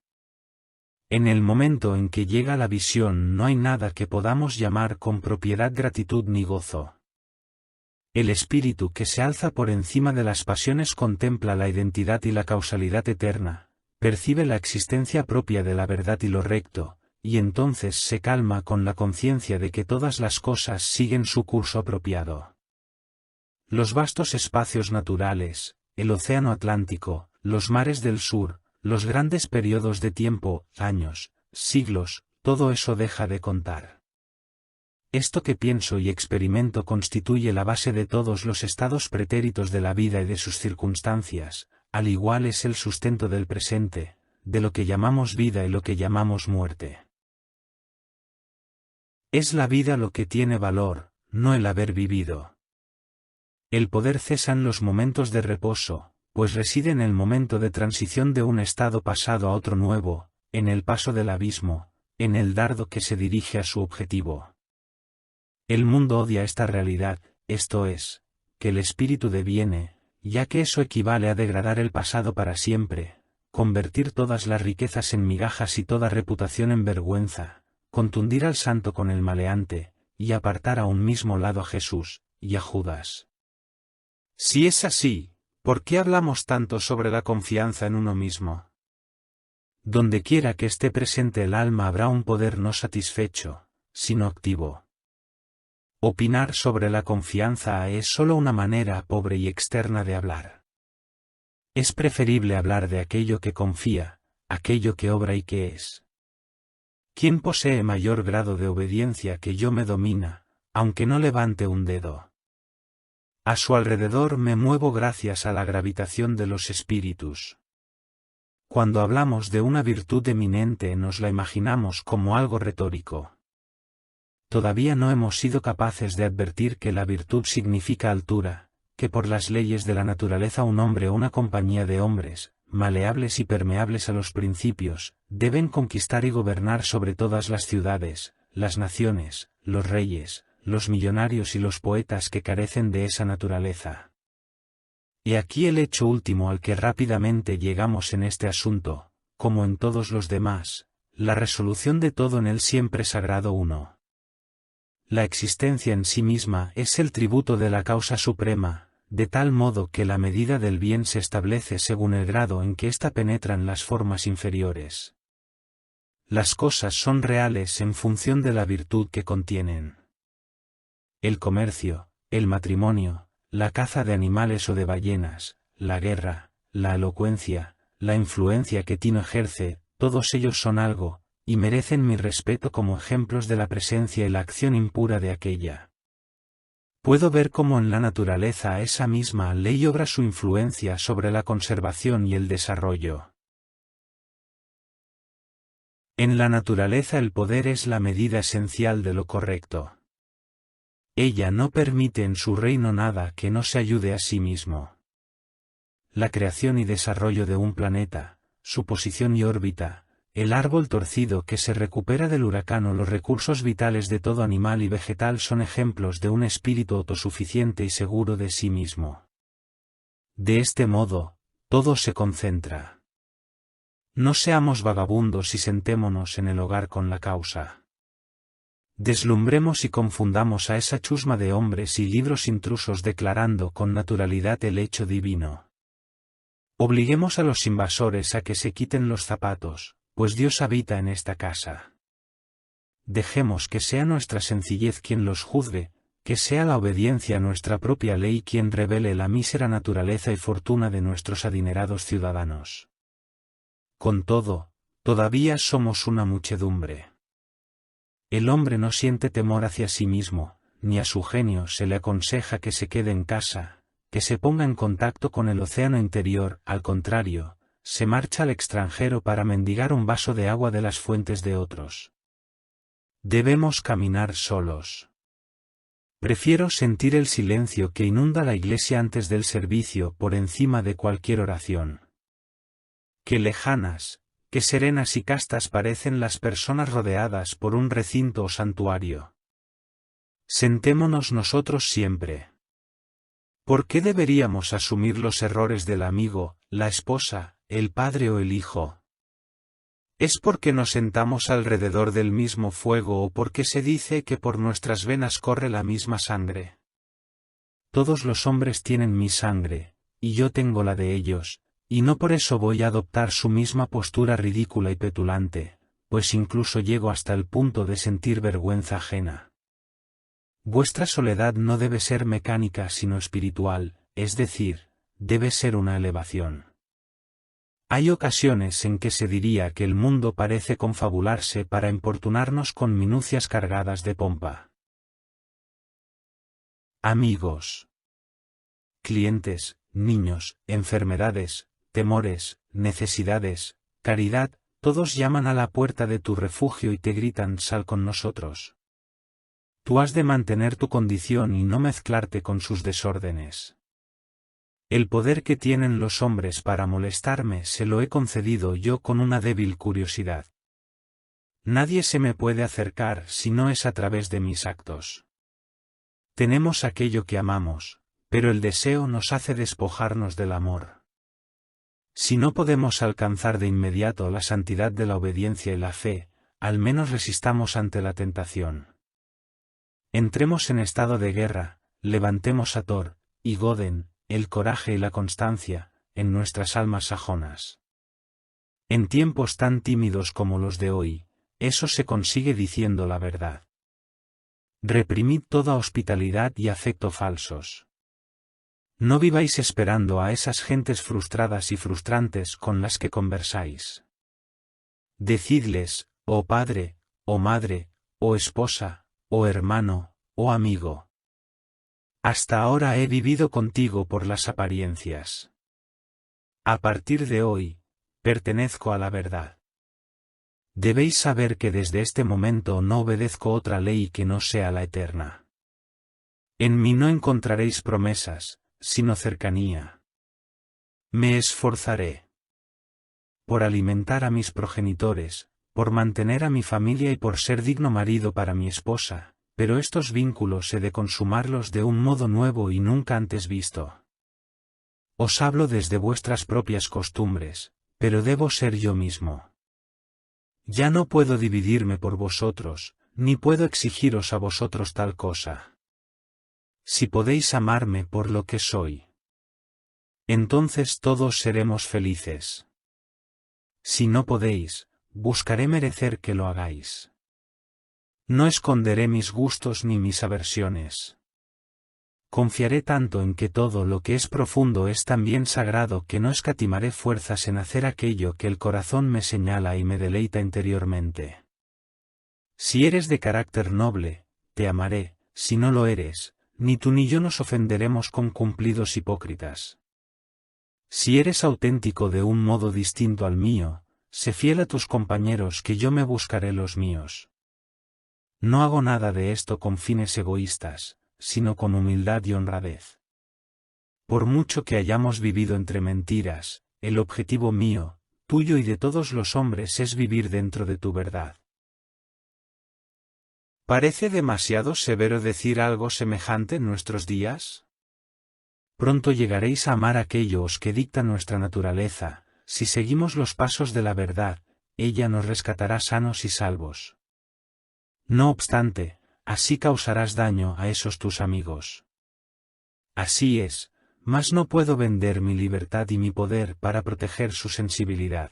En el momento en que llega la visión no hay nada que podamos llamar con propiedad gratitud ni gozo. El espíritu que se alza por encima de las pasiones contempla la identidad y la causalidad eterna, percibe la existencia propia de la verdad y lo recto, y entonces se calma con la conciencia de que todas las cosas siguen su curso apropiado. Los vastos espacios naturales, el océano Atlántico, los mares del sur, los grandes periodos de tiempo, años, siglos, todo eso deja de contar. Esto que pienso y experimento constituye la base de todos los estados pretéritos de la vida y de sus circunstancias, al igual es el sustento del presente, de lo que llamamos vida y lo que llamamos muerte. Es la vida lo que tiene valor, no el haber vivido. El poder cesa en los momentos de reposo, pues reside en el momento de transición de un estado pasado a otro nuevo, en el paso del abismo, en el dardo que se dirige a su objetivo. El mundo odia esta realidad, esto es, que el espíritu deviene, ya que eso equivale a degradar el pasado para siempre, convertir todas las riquezas en migajas y toda reputación en vergüenza, contundir al santo con el maleante, y apartar a un mismo lado a Jesús, y a Judas. Si es así, ¿por qué hablamos tanto sobre la confianza en uno mismo? Donde quiera que esté presente el alma habrá un poder no satisfecho, sino activo. Opinar sobre la confianza es solo una manera pobre y externa de hablar. Es preferible hablar de aquello que confía, aquello que obra y que es. ¿Quién posee mayor grado de obediencia que yo me domina, aunque no levante un dedo? A su alrededor me muevo gracias a la gravitación de los espíritus. Cuando hablamos de una virtud eminente nos la imaginamos como algo retórico. Todavía no hemos sido capaces de advertir que la virtud significa altura, que por las leyes de la naturaleza un hombre o una compañía de hombres, maleables y permeables a los principios, deben conquistar y gobernar sobre todas las ciudades, las naciones, los reyes, los millonarios y los poetas que carecen de esa naturaleza. He aquí el hecho último al que rápidamente llegamos en este asunto, como en todos los demás, la resolución de todo en el siempre sagrado uno. La existencia en sí misma es el tributo de la causa suprema, de tal modo que la medida del bien se establece según el grado en que ésta penetra en las formas inferiores. Las cosas son reales en función de la virtud que contienen. El comercio, el matrimonio, la caza de animales o de ballenas, la guerra, la elocuencia, la influencia que Tino ejerce, todos ellos son algo, y merecen mi respeto como ejemplos de la presencia y la acción impura de aquella. Puedo ver cómo en la naturaleza esa misma ley obra su influencia sobre la conservación y el desarrollo. En la naturaleza el poder es la medida esencial de lo correcto. Ella no permite en su reino nada que no se ayude a sí mismo. La creación y desarrollo de un planeta, su posición y órbita, el árbol torcido que se recupera del huracán o los recursos vitales de todo animal y vegetal son ejemplos de un espíritu autosuficiente y seguro de sí mismo. De este modo, todo se concentra. No seamos vagabundos y sentémonos en el hogar con la causa. Deslumbremos y confundamos a esa chusma de hombres y libros intrusos declarando con naturalidad el hecho divino. Obliguemos a los invasores a que se quiten los zapatos, pues Dios habita en esta casa. Dejemos que sea nuestra sencillez quien los juzgue, que sea la obediencia a nuestra propia ley quien revele la mísera naturaleza y fortuna de nuestros adinerados ciudadanos. Con todo, todavía somos una muchedumbre. El hombre no siente temor hacia sí mismo, ni a su genio se le aconseja que se quede en casa, que se ponga en contacto con el océano interior, al contrario, se marcha al extranjero para mendigar un vaso de agua de las fuentes de otros. Debemos caminar solos. Prefiero sentir el silencio que inunda la iglesia antes del servicio por encima de cualquier oración. Qué lejanas, qué serenas y castas parecen las personas rodeadas por un recinto o santuario. Sentémonos nosotros siempre. ¿Por qué deberíamos asumir los errores del amigo, la esposa, el padre o el hijo? ¿Es porque nos sentamos alrededor del mismo fuego o porque se dice que por nuestras venas corre la misma sangre? Todos los hombres tienen mi sangre, y yo tengo la de ellos, y no por eso voy a adoptar su misma postura ridícula y petulante, pues incluso llego hasta el punto de sentir vergüenza ajena. Vuestra soledad no debe ser mecánica sino espiritual, es decir, debe ser una elevación. Hay ocasiones en que se diría que el mundo parece confabularse para importunarnos con minucias cargadas de pompa. Amigos, clientes, niños, enfermedades, temores, necesidades, caridad, todos llaman a la puerta de tu refugio y te gritan: sal con nosotros. Tú has de mantener tu condición y no mezclarte con sus desórdenes. El poder que tienen los hombres para molestarme se lo he concedido yo con una débil curiosidad. Nadie se me puede acercar si no es a través de mis actos. Tenemos aquello que amamos, pero el deseo nos hace despojarnos del amor. Si no podemos alcanzar de inmediato la santidad de la obediencia y la fe, al menos resistamos ante la tentación. Entremos en estado de guerra, levantemos a Thor y Goden, el coraje y la constancia, en nuestras almas sajonas. En tiempos tan tímidos como los de hoy, eso se consigue diciendo la verdad. Reprimid toda hospitalidad y afecto falsos. No viváis esperando a esas gentes frustradas y frustrantes con las que conversáis. Decidles, oh padre, oh madre, oh esposa, oh hermano, oh amigo. Hasta ahora he vivido contigo por las apariencias. A partir de hoy, pertenezco a la verdad. Debéis saber que desde este momento no obedezco otra ley que no sea la eterna. En mí no encontraréis promesas, sino cercanía. Me esforzaré por alimentar a mis progenitores, por mantener a mi familia y por ser digno marido para mi esposa, pero estos vínculos he de consumarlos de un modo nuevo y nunca antes visto. Os hablo desde vuestras propias costumbres, pero debo ser yo mismo. Ya no puedo dividirme por vosotros, ni puedo exigiros a vosotros tal cosa. Si podéis amarme por lo que soy, entonces todos seremos felices. Si no podéis, buscaré merecer que lo hagáis. No esconderé mis gustos ni mis aversiones. Confiaré tanto en que todo lo que es profundo es también sagrado que no escatimaré fuerzas en hacer aquello que el corazón me señala y me deleita interiormente. Si eres de carácter noble, te amaré; si no lo eres, ni tú ni yo nos ofenderemos con cumplidos hipócritas. Si eres auténtico de un modo distinto al mío, sé fiel a tus compañeros que yo me buscaré los míos. No hago nada de esto con fines egoístas, sino con humildad y honradez. Por mucho que hayamos vivido entre mentiras, el objetivo mío, tuyo y de todos los hombres es vivir dentro de tu verdad. ¿Parece demasiado severo decir algo semejante en nuestros días? Pronto llegaréis a amar aquellos que dicta nuestra naturaleza; si seguimos los pasos de la verdad, ella nos rescatará sanos y salvos. No obstante, así causarás daño a esos tus amigos. Así es, mas no puedo vender mi libertad y mi poder para proteger su sensibilidad.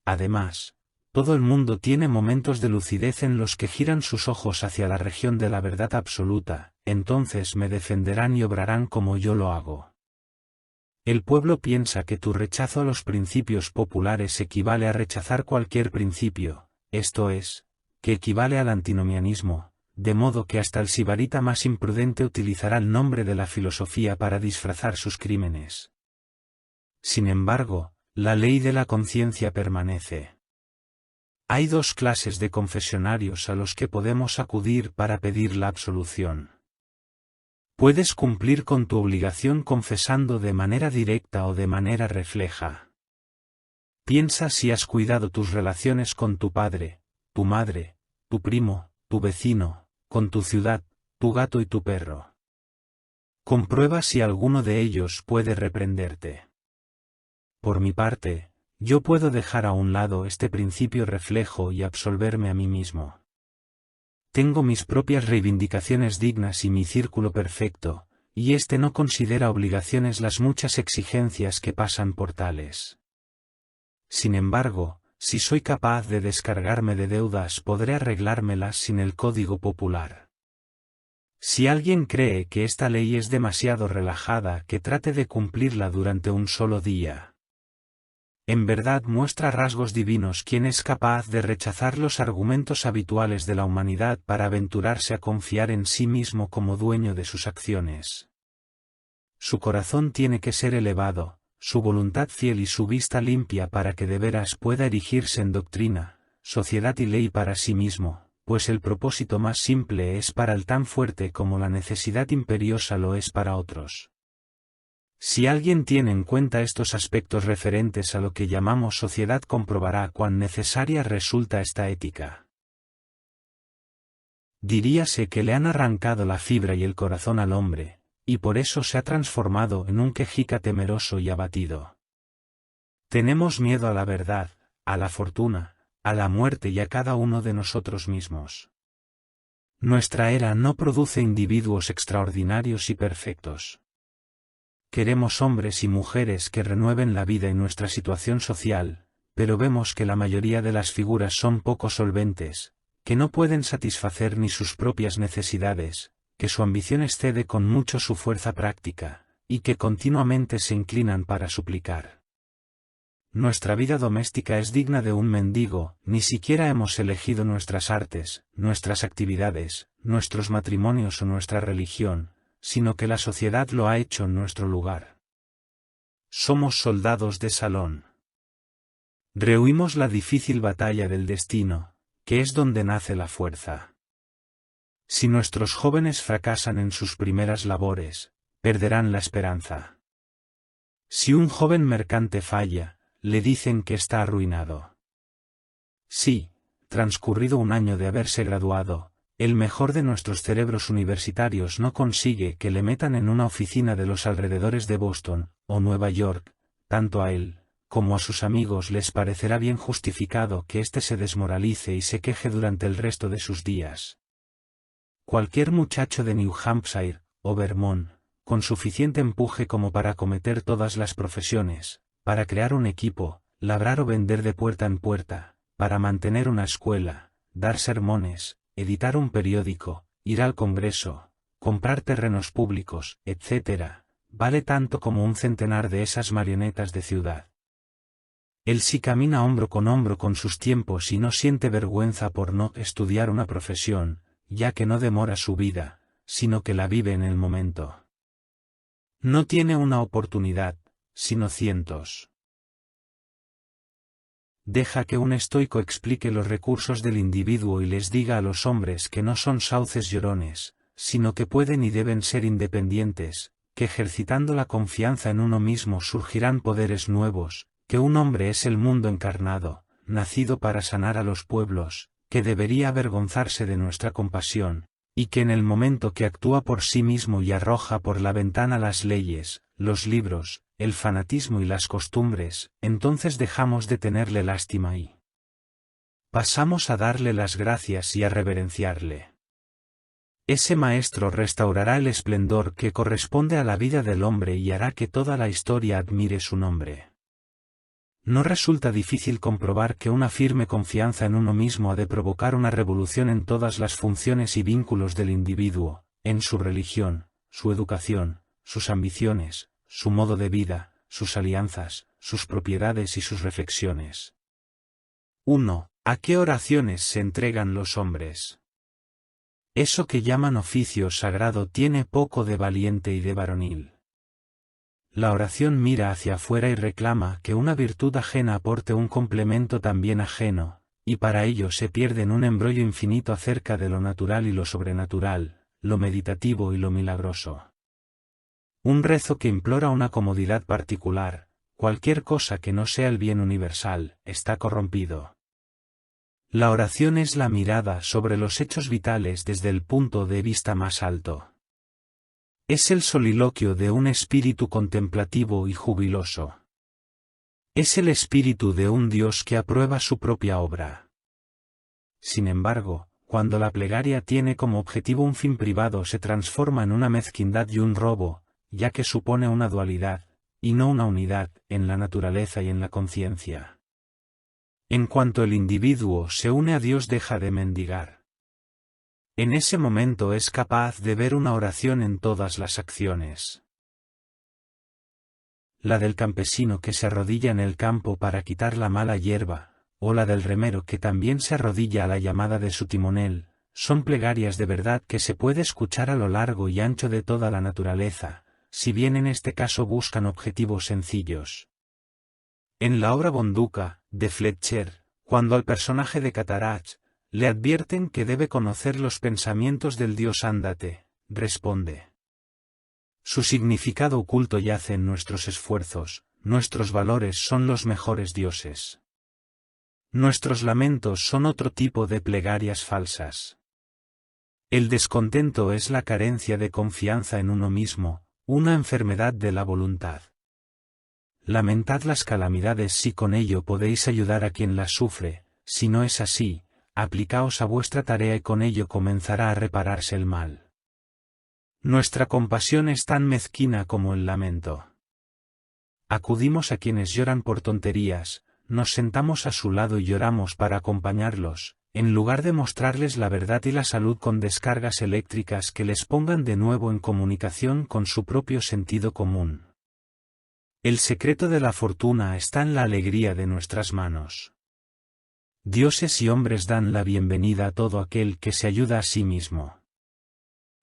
Además, todo el mundo tiene momentos de lucidez en los que giran sus ojos hacia la región de la verdad absoluta, entonces me defenderán y obrarán como yo lo hago. El pueblo piensa que tu rechazo a los principios populares equivale a rechazar cualquier principio, esto es, que equivale al antinomianismo, de modo que hasta el sibarita más imprudente utilizará el nombre de la filosofía para disfrazar sus crímenes. Sin embargo, la ley de la conciencia permanece. Hay dos clases de confesionarios a los que podemos acudir para pedir la absolución. Puedes cumplir con tu obligación confesando de manera directa o de manera refleja. Piensa si has cuidado tus relaciones con tu padre, tu madre, tu primo, tu vecino, con tu ciudad, tu gato y tu perro. Comprueba si alguno de ellos puede reprenderte. Por mi parte, yo puedo dejar a un lado este principio reflejo y absolverme a mí mismo. Tengo mis propias reivindicaciones dignas y mi círculo perfecto, y éste no considera obligaciones las muchas exigencias que pasan por tales. Sin embargo, si soy capaz de descargarme de deudas podré arreglármelas sin el código popular. Si alguien cree que esta ley es demasiado relajada, que trate de cumplirla durante un solo día. En verdad muestra rasgos divinos quien es capaz de rechazar los argumentos habituales de la humanidad para aventurarse a confiar en sí mismo como dueño de sus acciones. Su corazón tiene que ser elevado, su voluntad fiel y su vista limpia para que de veras pueda erigirse en doctrina, sociedad y ley para sí mismo, pues el propósito más simple es para el tan fuerte como la necesidad imperiosa lo es para otros. Si alguien tiene en cuenta estos aspectos referentes a lo que llamamos sociedad, comprobará cuán necesaria resulta esta ética. Diríase que le han arrancado la fibra y el corazón al hombre, y por eso se ha transformado en un quejica temeroso y abatido. Tenemos miedo a la verdad, a la fortuna, a la muerte y a cada uno de nosotros mismos. Nuestra era no produce individuos extraordinarios y perfectos. Queremos hombres y mujeres que renueven la vida y nuestra situación social, pero vemos que la mayoría de las figuras son poco solventes, que no pueden satisfacer ni sus propias necesidades, que su ambición excede con mucho su fuerza práctica, y que continuamente se inclinan para suplicar. Nuestra vida doméstica es digna de un mendigo, ni siquiera hemos elegido nuestras artes, nuestras actividades, nuestros matrimonios o nuestra religión, sino que la sociedad lo ha hecho en nuestro lugar. Somos soldados de salón. Rehuimos la difícil batalla del destino, que es donde nace la fuerza. Si nuestros jóvenes fracasan en sus primeras labores, perderán la esperanza. Si un joven mercante falla, le dicen que está arruinado. Si, transcurrido un año de haberse graduado, el mejor de nuestros cerebros universitarios no consigue que le metan en una oficina de los alrededores de Boston o Nueva York, tanto a él como a sus amigos les parecerá bien justificado que éste se desmoralice y se queje durante el resto de sus días. Cualquier muchacho de New Hampshire o Vermont, con suficiente empuje como para acometer todas las profesiones, para crear un equipo, labrar o vender de puerta en puerta, para mantener una escuela, dar sermones, editar un periódico, ir al Congreso, comprar terrenos públicos, etc., vale tanto como un centenar de esas marionetas de ciudad. Él sí camina hombro con sus tiempos y no siente vergüenza por no estudiar una profesión, ya que no demora su vida, sino que la vive en el momento. No tiene una oportunidad, sino cientos. Deja que un estoico explique los recursos del individuo y les diga a los hombres que no son sauces llorones, sino que pueden y deben ser independientes, que ejercitando la confianza en uno mismo surgirán poderes nuevos, que un hombre es el mundo encarnado, nacido para sanar a los pueblos, que debería avergonzarse de nuestra compasión, y que en el momento que actúa por sí mismo y arroja por la ventana las leyes, los libros, el fanatismo y las costumbres, entonces dejamos de tenerle lástima y pasamos a darle las gracias y a reverenciarle. Ese maestro restaurará el esplendor que corresponde a la vida del hombre y hará que toda la historia admire su nombre. No resulta difícil comprobar que una firme confianza en uno mismo ha de provocar una revolución en todas las funciones y vínculos del individuo, en su religión, su educación, sus ambiciones, su modo de vida, sus alianzas, sus propiedades y sus reflexiones. 1. ¿A qué oraciones se entregan los hombres? Eso que llaman oficio sagrado tiene poco de valiente y de varonil. La oración mira hacia afuera y reclama que una virtud ajena aporte un complemento también ajeno, y para ello se pierde en un embrollo infinito acerca de lo natural y lo sobrenatural, lo meditativo y lo milagroso. Un rezo que implora una comodidad particular, cualquier cosa que no sea el bien universal, está corrompido. La oración es la mirada sobre los hechos vitales desde el punto de vista más alto. Es el soliloquio de un espíritu contemplativo y jubiloso. Es el espíritu de un Dios que aprueba su propia obra. Sin embargo, cuando la plegaria tiene como objetivo un fin privado se transforma en una mezquindad y un robo, ya que supone una dualidad, y no una unidad, en la naturaleza y en la conciencia. En cuanto el individuo se une a Dios deja de mendigar. En ese momento es capaz de ver una oración en todas las acciones. La del campesino que se arrodilla en el campo para quitar la mala hierba, o la del remero que también se arrodilla a la llamada de su timonel, son plegarias de verdad que se puede escuchar a lo largo y ancho de toda la naturaleza, si bien en este caso buscan objetivos sencillos. En la obra Bonduca, de Fletcher, cuando al personaje de Catarach le advierten que debe conocer los pensamientos del dios Ándate, responde: Su significado oculto yace en nuestros esfuerzos, nuestros valores son los mejores dioses. Nuestros lamentos son otro tipo de plegarias falsas. El descontento es la carencia de confianza en uno mismo, una enfermedad de la voluntad. Lamentad las calamidades si con ello podéis ayudar a quien las sufre, si no es así, aplicaos a vuestra tarea y con ello comenzará a repararse el mal. Nuestra compasión es tan mezquina como el lamento. Acudimos a quienes lloran por tonterías, nos sentamos a su lado y lloramos para acompañarlos, en lugar de mostrarles la verdad y la salud con descargas eléctricas que les pongan de nuevo en comunicación con su propio sentido común. El secreto de la fortuna está en la alegría de nuestras manos. Dioses y hombres dan la bienvenida a todo aquel que se ayuda a sí mismo.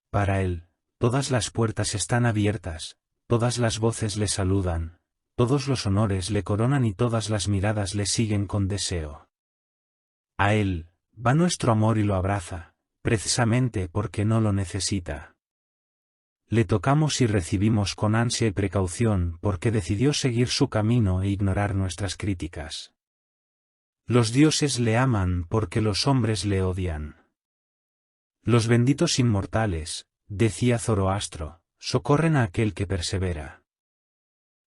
Para él, todas las puertas están abiertas, todas las voces le saludan, todos los honores le coronan y todas las miradas le siguen con deseo. A él, va nuestro amor y lo abraza, precisamente porque no lo necesita. Le tocamos y recibimos con ansia y precaución porque decidió seguir su camino e ignorar nuestras críticas. Los dioses le aman porque los hombres le odian. Los benditos inmortales, decía Zoroastro, socorren a aquel que persevera.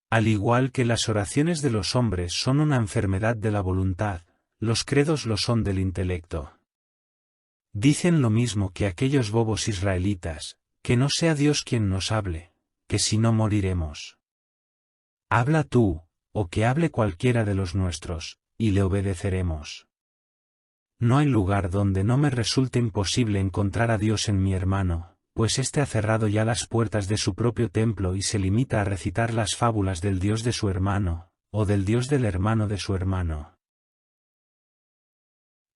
Al igual que las oraciones de los hombres son una enfermedad de la voluntad, los credos lo son del intelecto. Dicen lo mismo que aquellos bobos israelitas, que no sea Dios quien nos hable, que si no moriremos. Habla tú, o que hable cualquiera de los nuestros, y le obedeceremos. No hay lugar donde no me resulte imposible encontrar a Dios en mi hermano, pues éste ha cerrado ya las puertas de su propio templo y se limita a recitar las fábulas del Dios de su hermano, o del Dios del hermano de su hermano.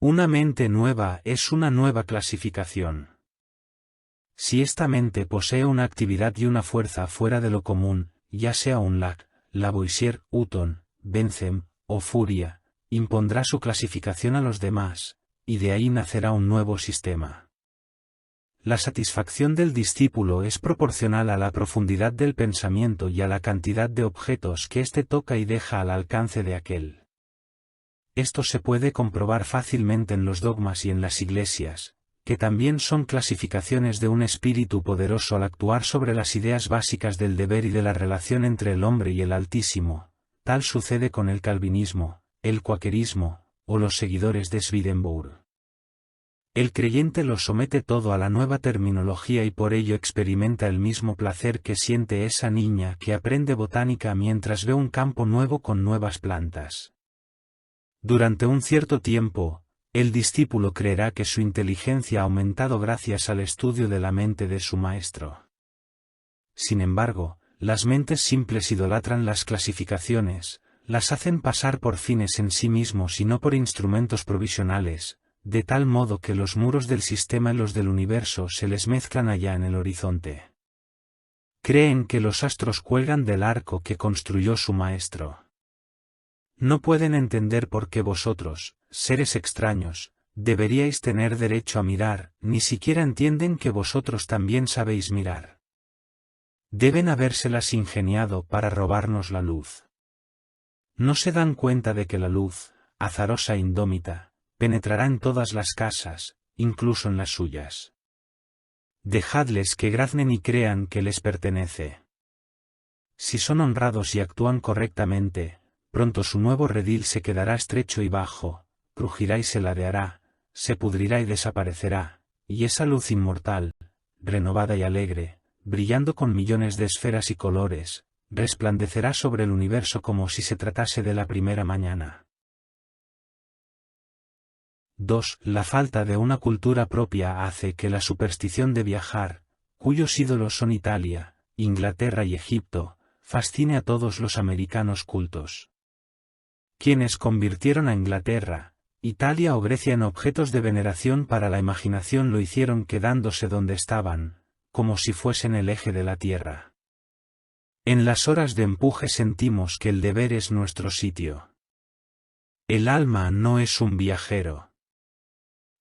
Una mente nueva es una nueva clasificación. Si esta mente posee una actividad y una fuerza fuera de lo común, ya sea un Lavoisier, Hutton, Bentham, o Furia, impondrá su clasificación a los demás, y de ahí nacerá un nuevo sistema. La satisfacción del discípulo es proporcional a la profundidad del pensamiento y a la cantidad de objetos que éste toca y deja al alcance de aquel. Esto se puede comprobar fácilmente en los dogmas y en las iglesias, que también son clasificaciones de un espíritu poderoso al actuar sobre las ideas básicas del deber y de la relación entre el hombre y el Altísimo. Tal sucede con el calvinismo, el cuaquerismo, o los seguidores de Swedenborg. El creyente lo somete todo a la nueva terminología y por ello experimenta el mismo placer que siente esa niña que aprende botánica mientras ve un campo nuevo con nuevas plantas. Durante un cierto tiempo, el discípulo creerá que su inteligencia ha aumentado gracias al estudio de la mente de su maestro. Sin embargo, las mentes simples idolatran las clasificaciones, las hacen pasar por fines en sí mismos y no por instrumentos provisionales, de tal modo que los muros del sistema y los del universo se les mezclan allá en el horizonte. Creen que los astros cuelgan del arco que construyó su maestro. No pueden entender por qué vosotros, seres extraños, deberíais tener derecho a mirar, ni siquiera entienden que vosotros también sabéis mirar. Deben habérselas ingeniado para robarnos la luz. No se dan cuenta de que la luz, azarosa e indómita, penetrará en todas las casas, incluso en las suyas. Dejadles que graznen y crean que les pertenece. Si son honrados y actúan correctamente, pronto su nuevo redil se quedará estrecho y bajo, crujirá y se ladeará, se pudrirá y desaparecerá, y esa luz inmortal, renovada y alegre, brillando con millones de esferas y colores, resplandecerá sobre el universo como si se tratase de la primera mañana. 2. La falta de una cultura propia hace que la superstición de viajar, cuyos ídolos son Italia, Inglaterra y Egipto, fascine a todos los americanos cultos. Quienes convirtieron a Inglaterra, Italia o Grecia en objetos de veneración para la imaginación lo hicieron quedándose donde estaban, como si fuesen el eje de la tierra. En las horas de empuje sentimos que el deber es nuestro sitio. El alma no es un viajero.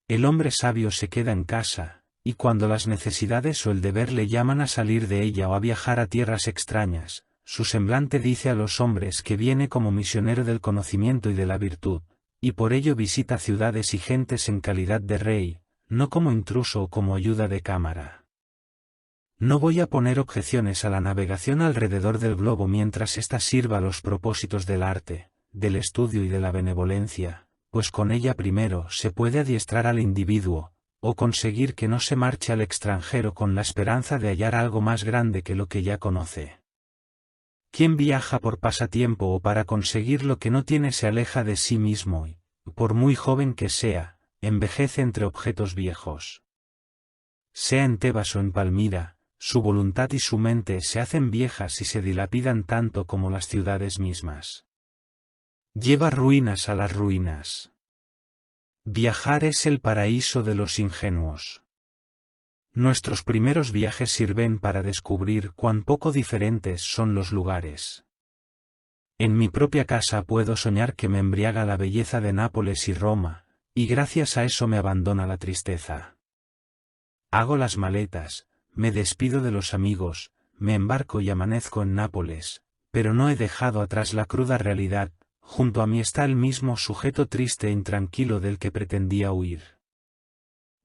El hombre sabio se queda en casa, y cuando las necesidades o el deber le llaman a salir de ella o a viajar a tierras extrañas, su semblante dice a los hombres que viene como misionero del conocimiento y de la virtud, y por ello visita ciudades y gentes en calidad de rey, no como intruso o como ayuda de cámara. No voy a poner objeciones a la navegación alrededor del globo mientras ésta sirva a los propósitos del arte, del estudio y de la benevolencia, pues con ella primero se puede adiestrar al individuo, o conseguir que no se marche al extranjero con la esperanza de hallar algo más grande que lo que ya conoce. Quien viaja por pasatiempo o para conseguir lo que no tiene se aleja de sí mismo y, por muy joven que sea, envejece entre objetos viejos. Sea en Tebas o en Palmira, su voluntad y su mente se hacen viejas y se dilapidan tanto como las ciudades mismas. Lleva ruinas a las ruinas. Viajar es el paraíso de los ingenuos. Nuestros primeros viajes sirven para descubrir cuán poco diferentes son los lugares. En mi propia casa puedo soñar que me embriaga la belleza de Nápoles y Roma, y gracias a eso me abandona la tristeza. Hago las maletas, me despido de los amigos, me embarco y amanezco en Nápoles, pero no he dejado atrás la cruda realidad, junto a mí está el mismo sujeto triste e intranquilo del que pretendía huir.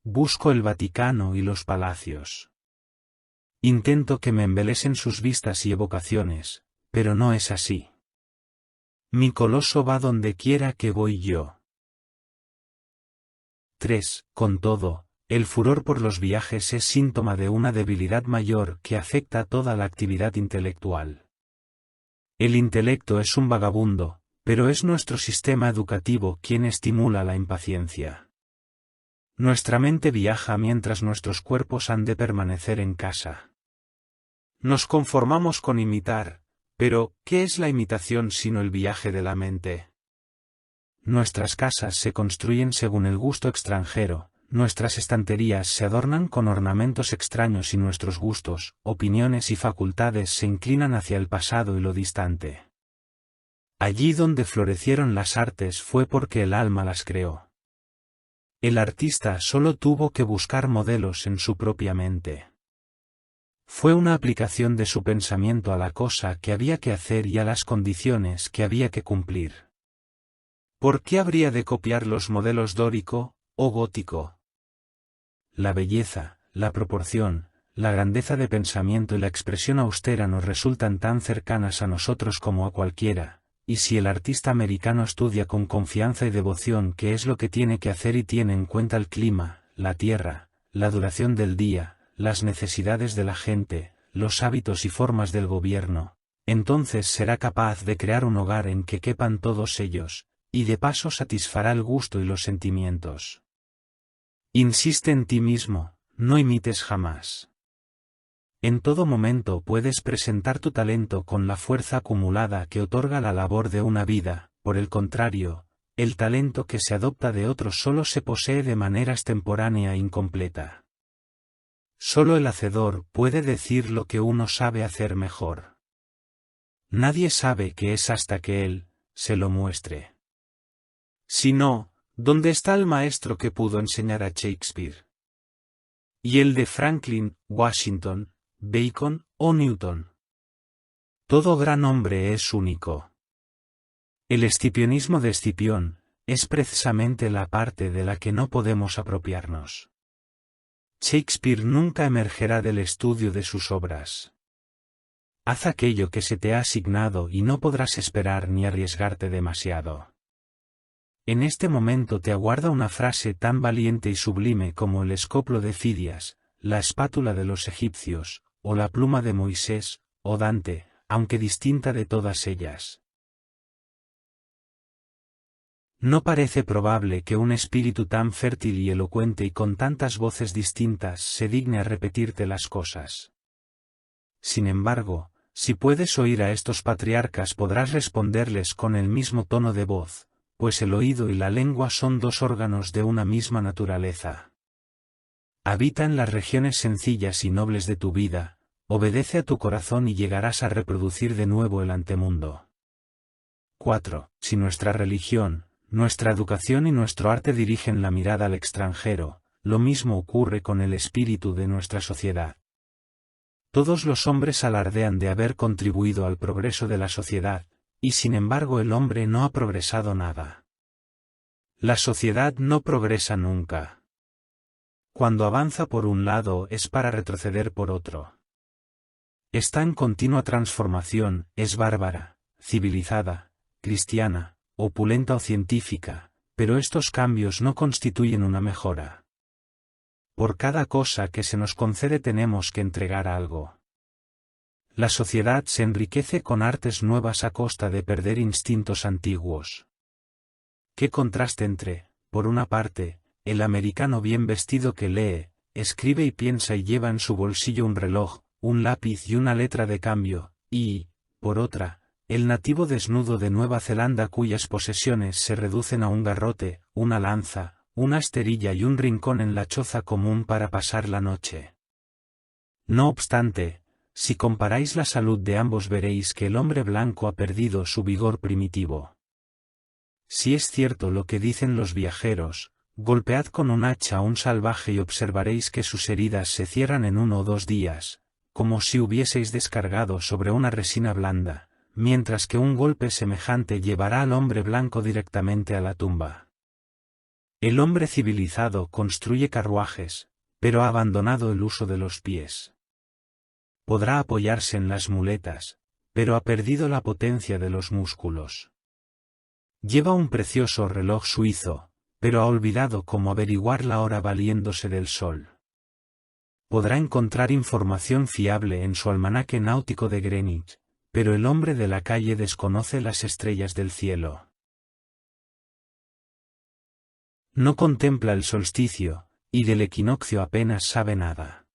Busco el Vaticano y los palacios. Intento que me embelesen sus vistas y evocaciones, pero no es así. Mi coloso va donde quiera que voy yo. 3. Con todo, el furor por los viajes es síntoma de una debilidad mayor que afecta a toda la actividad intelectual. El intelecto es un vagabundo, pero es nuestro sistema educativo quien estimula la impaciencia. Nuestra mente viaja mientras nuestros cuerpos han de permanecer en casa. Nos conformamos con imitar, pero, ¿qué es la imitación sino el viaje de la mente? Nuestras casas se construyen según el gusto extranjero, nuestras estanterías se adornan con ornamentos extraños y nuestros gustos, opiniones y facultades se inclinan hacia el pasado y lo distante. Allí donde florecieron las artes fue porque el alma las creó. El artista solo tuvo que buscar modelos en su propia mente. Fue una aplicación de su pensamiento a la cosa que había que hacer y a las condiciones que había que cumplir. ¿Por qué habría de copiar los modelos dórico o gótico? La belleza, la proporción, la grandeza de pensamiento y la expresión austera nos resultan tan cercanas a nosotros como a cualquiera. Y si el artista americano estudia con confianza y devoción qué es lo que tiene que hacer y tiene en cuenta el clima, la tierra, la duración del día, las necesidades de la gente, los hábitos y formas del gobierno, entonces será capaz de crear un hogar en que quepan todos ellos, y de paso satisfará el gusto y los sentimientos. Insiste en ti mismo, no imites jamás. En todo momento puedes presentar tu talento con la fuerza acumulada que otorga la labor de una vida, por el contrario, el talento que se adopta de otros solo se posee de manera extemporánea e incompleta. Solo el hacedor puede decir lo que uno sabe hacer mejor. Nadie sabe qué es hasta que él se lo muestre. Si no, ¿dónde está el maestro que pudo enseñar a Shakespeare? Y el de Franklin, Washington, Bacon o Newton. Todo gran hombre es único. El escipionismo de Escipión es precisamente la parte de la que no podemos apropiarnos. Shakespeare nunca emergerá del estudio de sus obras. Haz aquello que se te ha asignado y no podrás esperar ni arriesgarte demasiado. En este momento te aguarda una frase tan valiente y sublime como el escoplo de Fidias, la espátula de los egipcios, o la pluma de Moisés, o Dante, aunque distinta de todas ellas. No parece probable que un espíritu tan fértil y elocuente y con tantas voces distintas se digne a repetirte las cosas. Sin embargo, si puedes oír a estos patriarcas podrás responderles con el mismo tono de voz, pues el oído y la lengua son dos órganos de una misma naturaleza. Habita en las regiones sencillas y nobles de tu vida, obedece a tu corazón y llegarás a reproducir de nuevo el antemundo. 4. Si nuestra religión, nuestra educación y nuestro arte dirigen la mirada al extranjero, lo mismo ocurre con el espíritu de nuestra sociedad. Todos los hombres alardean de haber contribuido al progreso de la sociedad, y sin embargo el hombre no ha progresado nada. La sociedad no progresa nunca. Cuando avanza por un lado es para retroceder por otro. Está en continua transformación, es bárbara, civilizada, cristiana, opulenta o científica, pero estos cambios no constituyen una mejora. Por cada cosa que se nos concede tenemos que entregar algo. La sociedad se enriquece con artes nuevas a costa de perder instintos antiguos. Qué contraste entre, por una parte, el americano bien vestido que lee, escribe y piensa y lleva en su bolsillo un reloj, un lápiz y una letra de cambio, y, por otra, el nativo desnudo de Nueva Zelanda cuyas posesiones se reducen a un garrote, una lanza, una esterilla y un rincón en la choza común para pasar la noche. No obstante, si comparáis la salud de ambos veréis que el hombre blanco ha perdido su vigor primitivo. Si es cierto lo que dicen los viajeros, golpead con un hacha a un salvaje y observaréis que sus heridas se cierran en 1 o 2 días, como si hubieseis descargado sobre una resina blanda, mientras que un golpe semejante llevará al hombre blanco directamente a la tumba. El hombre civilizado construye carruajes, pero ha abandonado el uso de los pies. Podrá apoyarse en las muletas, pero ha perdido la potencia de los músculos. Lleva un precioso reloj suizo, pero ha olvidado cómo averiguar la hora valiéndose del sol. Podrá encontrar información fiable en su almanaque náutico de Greenwich, pero el hombre de la calle desconoce las estrellas del cielo. No contempla el solsticio, y del equinoccio apenas sabe nada.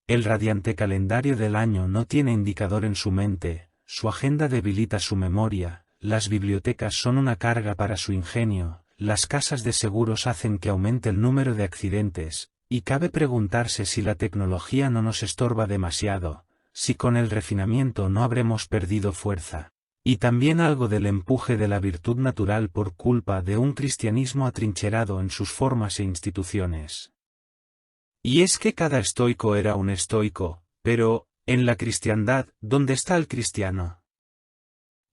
El radiante calendario del año no tiene indicador en su mente, su agenda debilita su memoria, las bibliotecas son una carga para su ingenio, las casas de seguros hacen que aumente el número de accidentes, y cabe preguntarse si la tecnología no nos estorba demasiado, si con el refinamiento no habremos perdido fuerza, y también algo del empuje de la virtud natural por culpa de un cristianismo atrincherado en sus formas e instituciones. Y es que cada estoico era un estoico, pero, en la cristiandad, ¿dónde está el cristiano?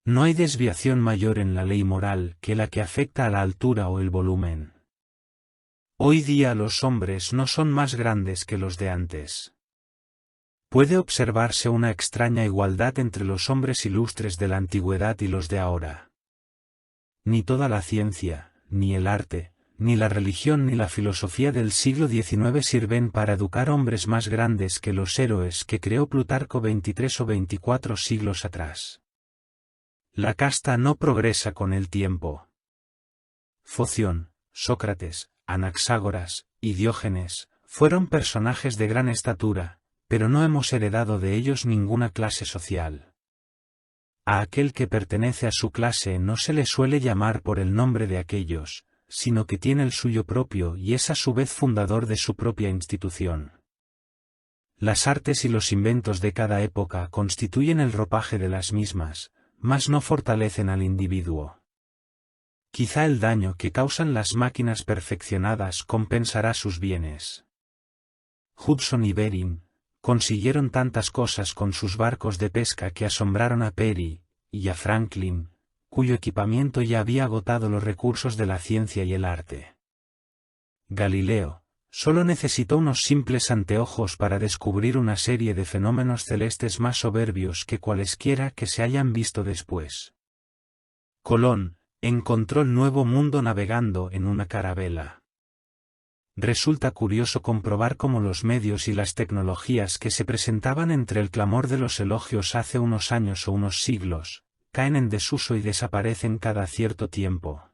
No hay desviación mayor en la ley moral que la que afecta a la altura o el volumen. Hoy día los hombres no son más grandes que los de antes. Puede observarse una extraña igualdad entre los hombres ilustres de la antigüedad y los de ahora. Ni toda la ciencia, ni el arte, ni la religión ni la filosofía del siglo XIX sirven para educar hombres más grandes que los héroes que creó Plutarco 23 o 24 siglos atrás. La casta no progresa con el tiempo. Foción, Sócrates, Anaxágoras y Diógenes fueron personajes de gran estatura, pero no hemos heredado de ellos ninguna clase social. A aquel que pertenece a su clase no se le suele llamar por el nombre de aquellos, sino que tiene el suyo propio y es a su vez fundador de su propia institución. Las artes y los inventos de cada época constituyen el ropaje de las mismas, mas no fortalecen al individuo. Quizá el daño que causan las máquinas perfeccionadas compensará sus bienes. Hudson y Bering consiguieron tantas cosas con sus barcos de pesca que asombraron a Peary y a Franklin, cuyo equipamiento ya había agotado los recursos de la ciencia y el arte. Galileo solo necesitó unos simples anteojos para descubrir una serie de fenómenos celestes más soberbios que cualesquiera que se hayan visto después. Colón encontró el Nuevo Mundo navegando en una carabela. Resulta curioso comprobar cómo los medios y las tecnologías que se presentaban entre el clamor de los elogios hace unos años o unos siglos, caen en desuso y desaparecen cada cierto tiempo.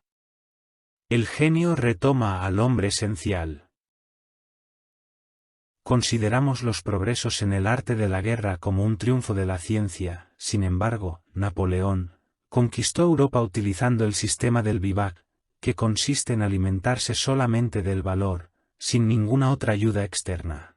El genio retoma al hombre esencial. Consideramos los progresos en el arte de la guerra como un triunfo de la ciencia, sin embargo, Napoleón conquistó Europa utilizando el sistema del vivac, que consiste en alimentarse solamente del valor, sin ninguna otra ayuda externa.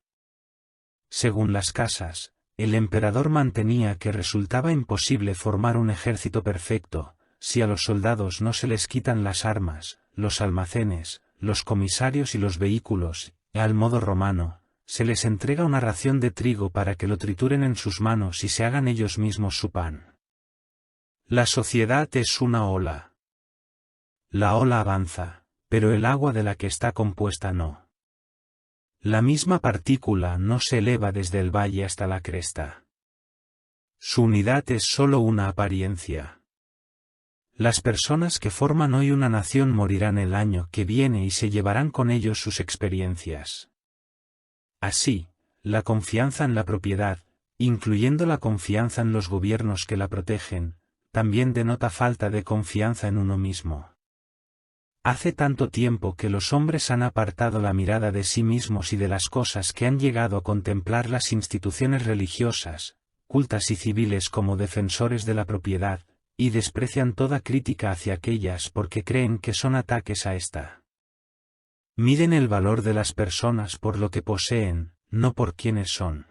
Según las casas, el emperador mantenía que resultaba imposible formar un ejército perfecto, si a los soldados no se les quitan las armas, los almacenes, los comisarios y los vehículos, y al modo romano, se les entrega una ración de trigo para que lo trituren en sus manos y se hagan ellos mismos su pan. La sociedad es una ola. La ola avanza, pero el agua de la que está compuesta no. La misma partícula no se eleva desde el valle hasta la cresta. Su unidad es sólo una apariencia. Las personas que forman hoy una nación morirán el año que viene y se llevarán con ellos sus experiencias. Así, la confianza en la propiedad, incluyendo la confianza en los gobiernos que la protegen, también denota falta de confianza en uno mismo. Hace tanto tiempo que los hombres han apartado la mirada de sí mismos y de las cosas que han llegado a contemplar las instituciones religiosas, cultas y civiles como defensores de la propiedad, y desprecian toda crítica hacia aquellas porque creen que son ataques a esta. Miden el valor de las personas por lo que poseen, no por quienes son.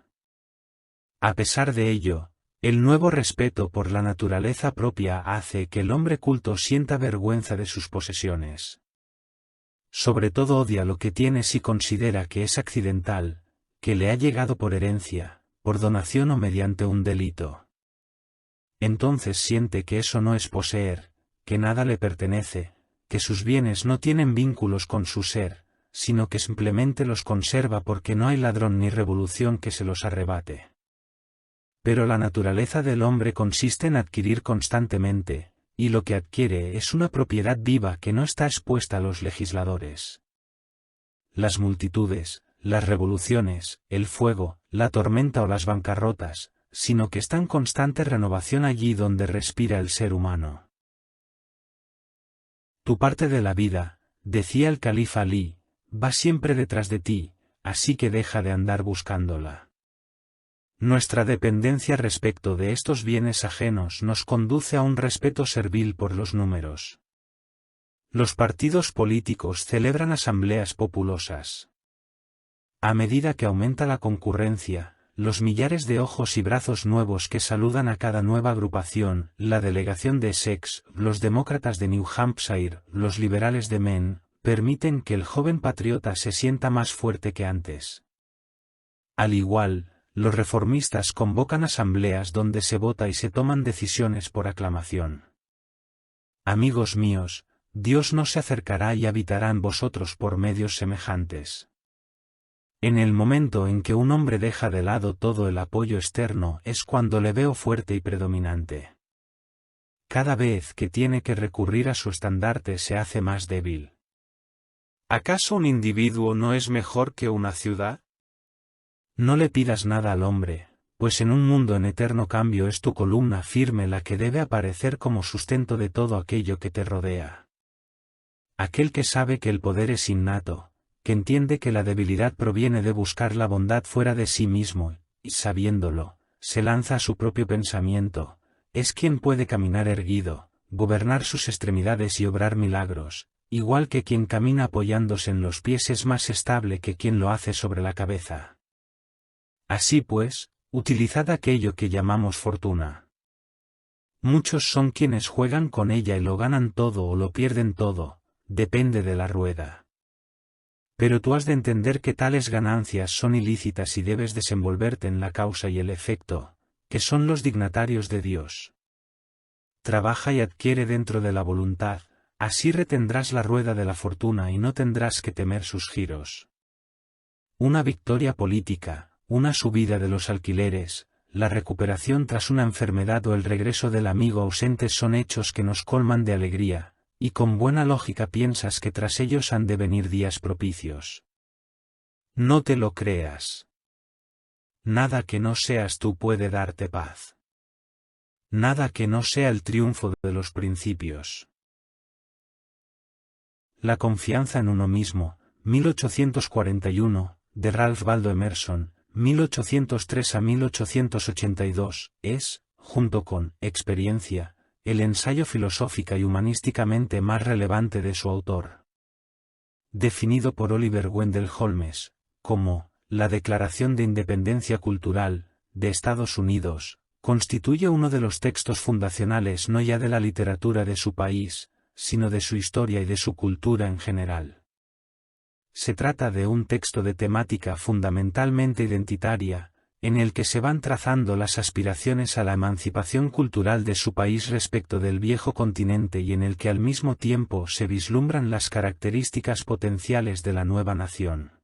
A pesar de ello, el nuevo respeto por la naturaleza propia hace que el hombre culto sienta vergüenza de sus posesiones. Sobre todo odia lo que tiene si considera que es accidental, que le ha llegado por herencia, por donación o mediante un delito. Entonces siente que eso no es poseer, que nada le pertenece, que sus bienes no tienen vínculos con su ser, sino que simplemente los conserva porque no hay ladrón ni revolución que se los arrebate. Pero la naturaleza del hombre consiste en adquirir constantemente, y lo que adquiere es una propiedad viva que no está expuesta a los legisladores. Las multitudes, las revoluciones, el fuego, la tormenta o las bancarrotas, sino que está en constante renovación allí donde respira el ser humano. Tu parte de la vida, decía el califa Alí, va siempre detrás de ti, así que deja de andar buscándola. Nuestra dependencia respecto de estos bienes ajenos nos conduce a un respeto servil por los números. Los partidos políticos celebran asambleas populosas. A medida que aumenta la concurrencia, los millares de ojos y brazos nuevos que saludan a cada nueva agrupación, la delegación de Essex, los demócratas de New Hampshire, los liberales de Maine, permiten que el joven patriota se sienta más fuerte que antes. Al igual, los reformistas convocan asambleas donde se vota y se toman decisiones por aclamación. Amigos míos, Dios no se acercará y habitará en vosotros por medios semejantes. En el momento en que un hombre deja de lado todo el apoyo externo es cuando le veo fuerte y predominante. Cada vez que tiene que recurrir a su estandarte se hace más débil. ¿Acaso un individuo no es mejor que una ciudad? No le pidas nada al hombre, pues en un mundo en eterno cambio es tu columna firme la que debe aparecer como sustento de todo aquello que te rodea. Aquel que sabe que el poder es innato, que entiende que la debilidad proviene de buscar la bondad fuera de sí mismo, y sabiéndolo, se lanza a su propio pensamiento, es quien puede caminar erguido, gobernar sus extremidades y obrar milagros, igual que quien camina apoyándose en los pies es más estable que quien lo hace sobre la cabeza. Así pues, utilizad aquello que llamamos fortuna. Muchos son quienes juegan con ella y lo ganan todo o lo pierden todo, depende de la rueda. Pero tú has de entender que tales ganancias son ilícitas y debes desenvolverte en la causa y el efecto, que son los dignatarios de Dios. Trabaja y adquiere dentro de la voluntad, así retendrás la rueda de la fortuna y no tendrás que temer sus giros. Una victoria política, una subida de los alquileres, la recuperación tras una enfermedad o el regreso del amigo ausente son hechos que nos colman de alegría, y con buena lógica piensas que tras ellos han de venir días propicios. No te lo creas. Nada que no seas tú puede darte paz. Nada que no sea el triunfo de los principios. La confianza en uno mismo, 1841, de Ralph Waldo Emerson, 1803 a 1882, es, junto con Experiencia, el ensayo filosófica y humanísticamente más relevante de su autor. Definido por Oliver Wendell Holmes, como, la Declaración de Independencia Cultural, de Estados Unidos, constituye uno de los textos fundacionales no ya de la literatura de su país, sino de su historia y de su cultura en general. Se trata de un texto de temática fundamentalmente identitaria, en el que se van trazando las aspiraciones a la emancipación cultural de su país respecto del viejo continente y en el que al mismo tiempo se vislumbran las características potenciales de la nueva nación.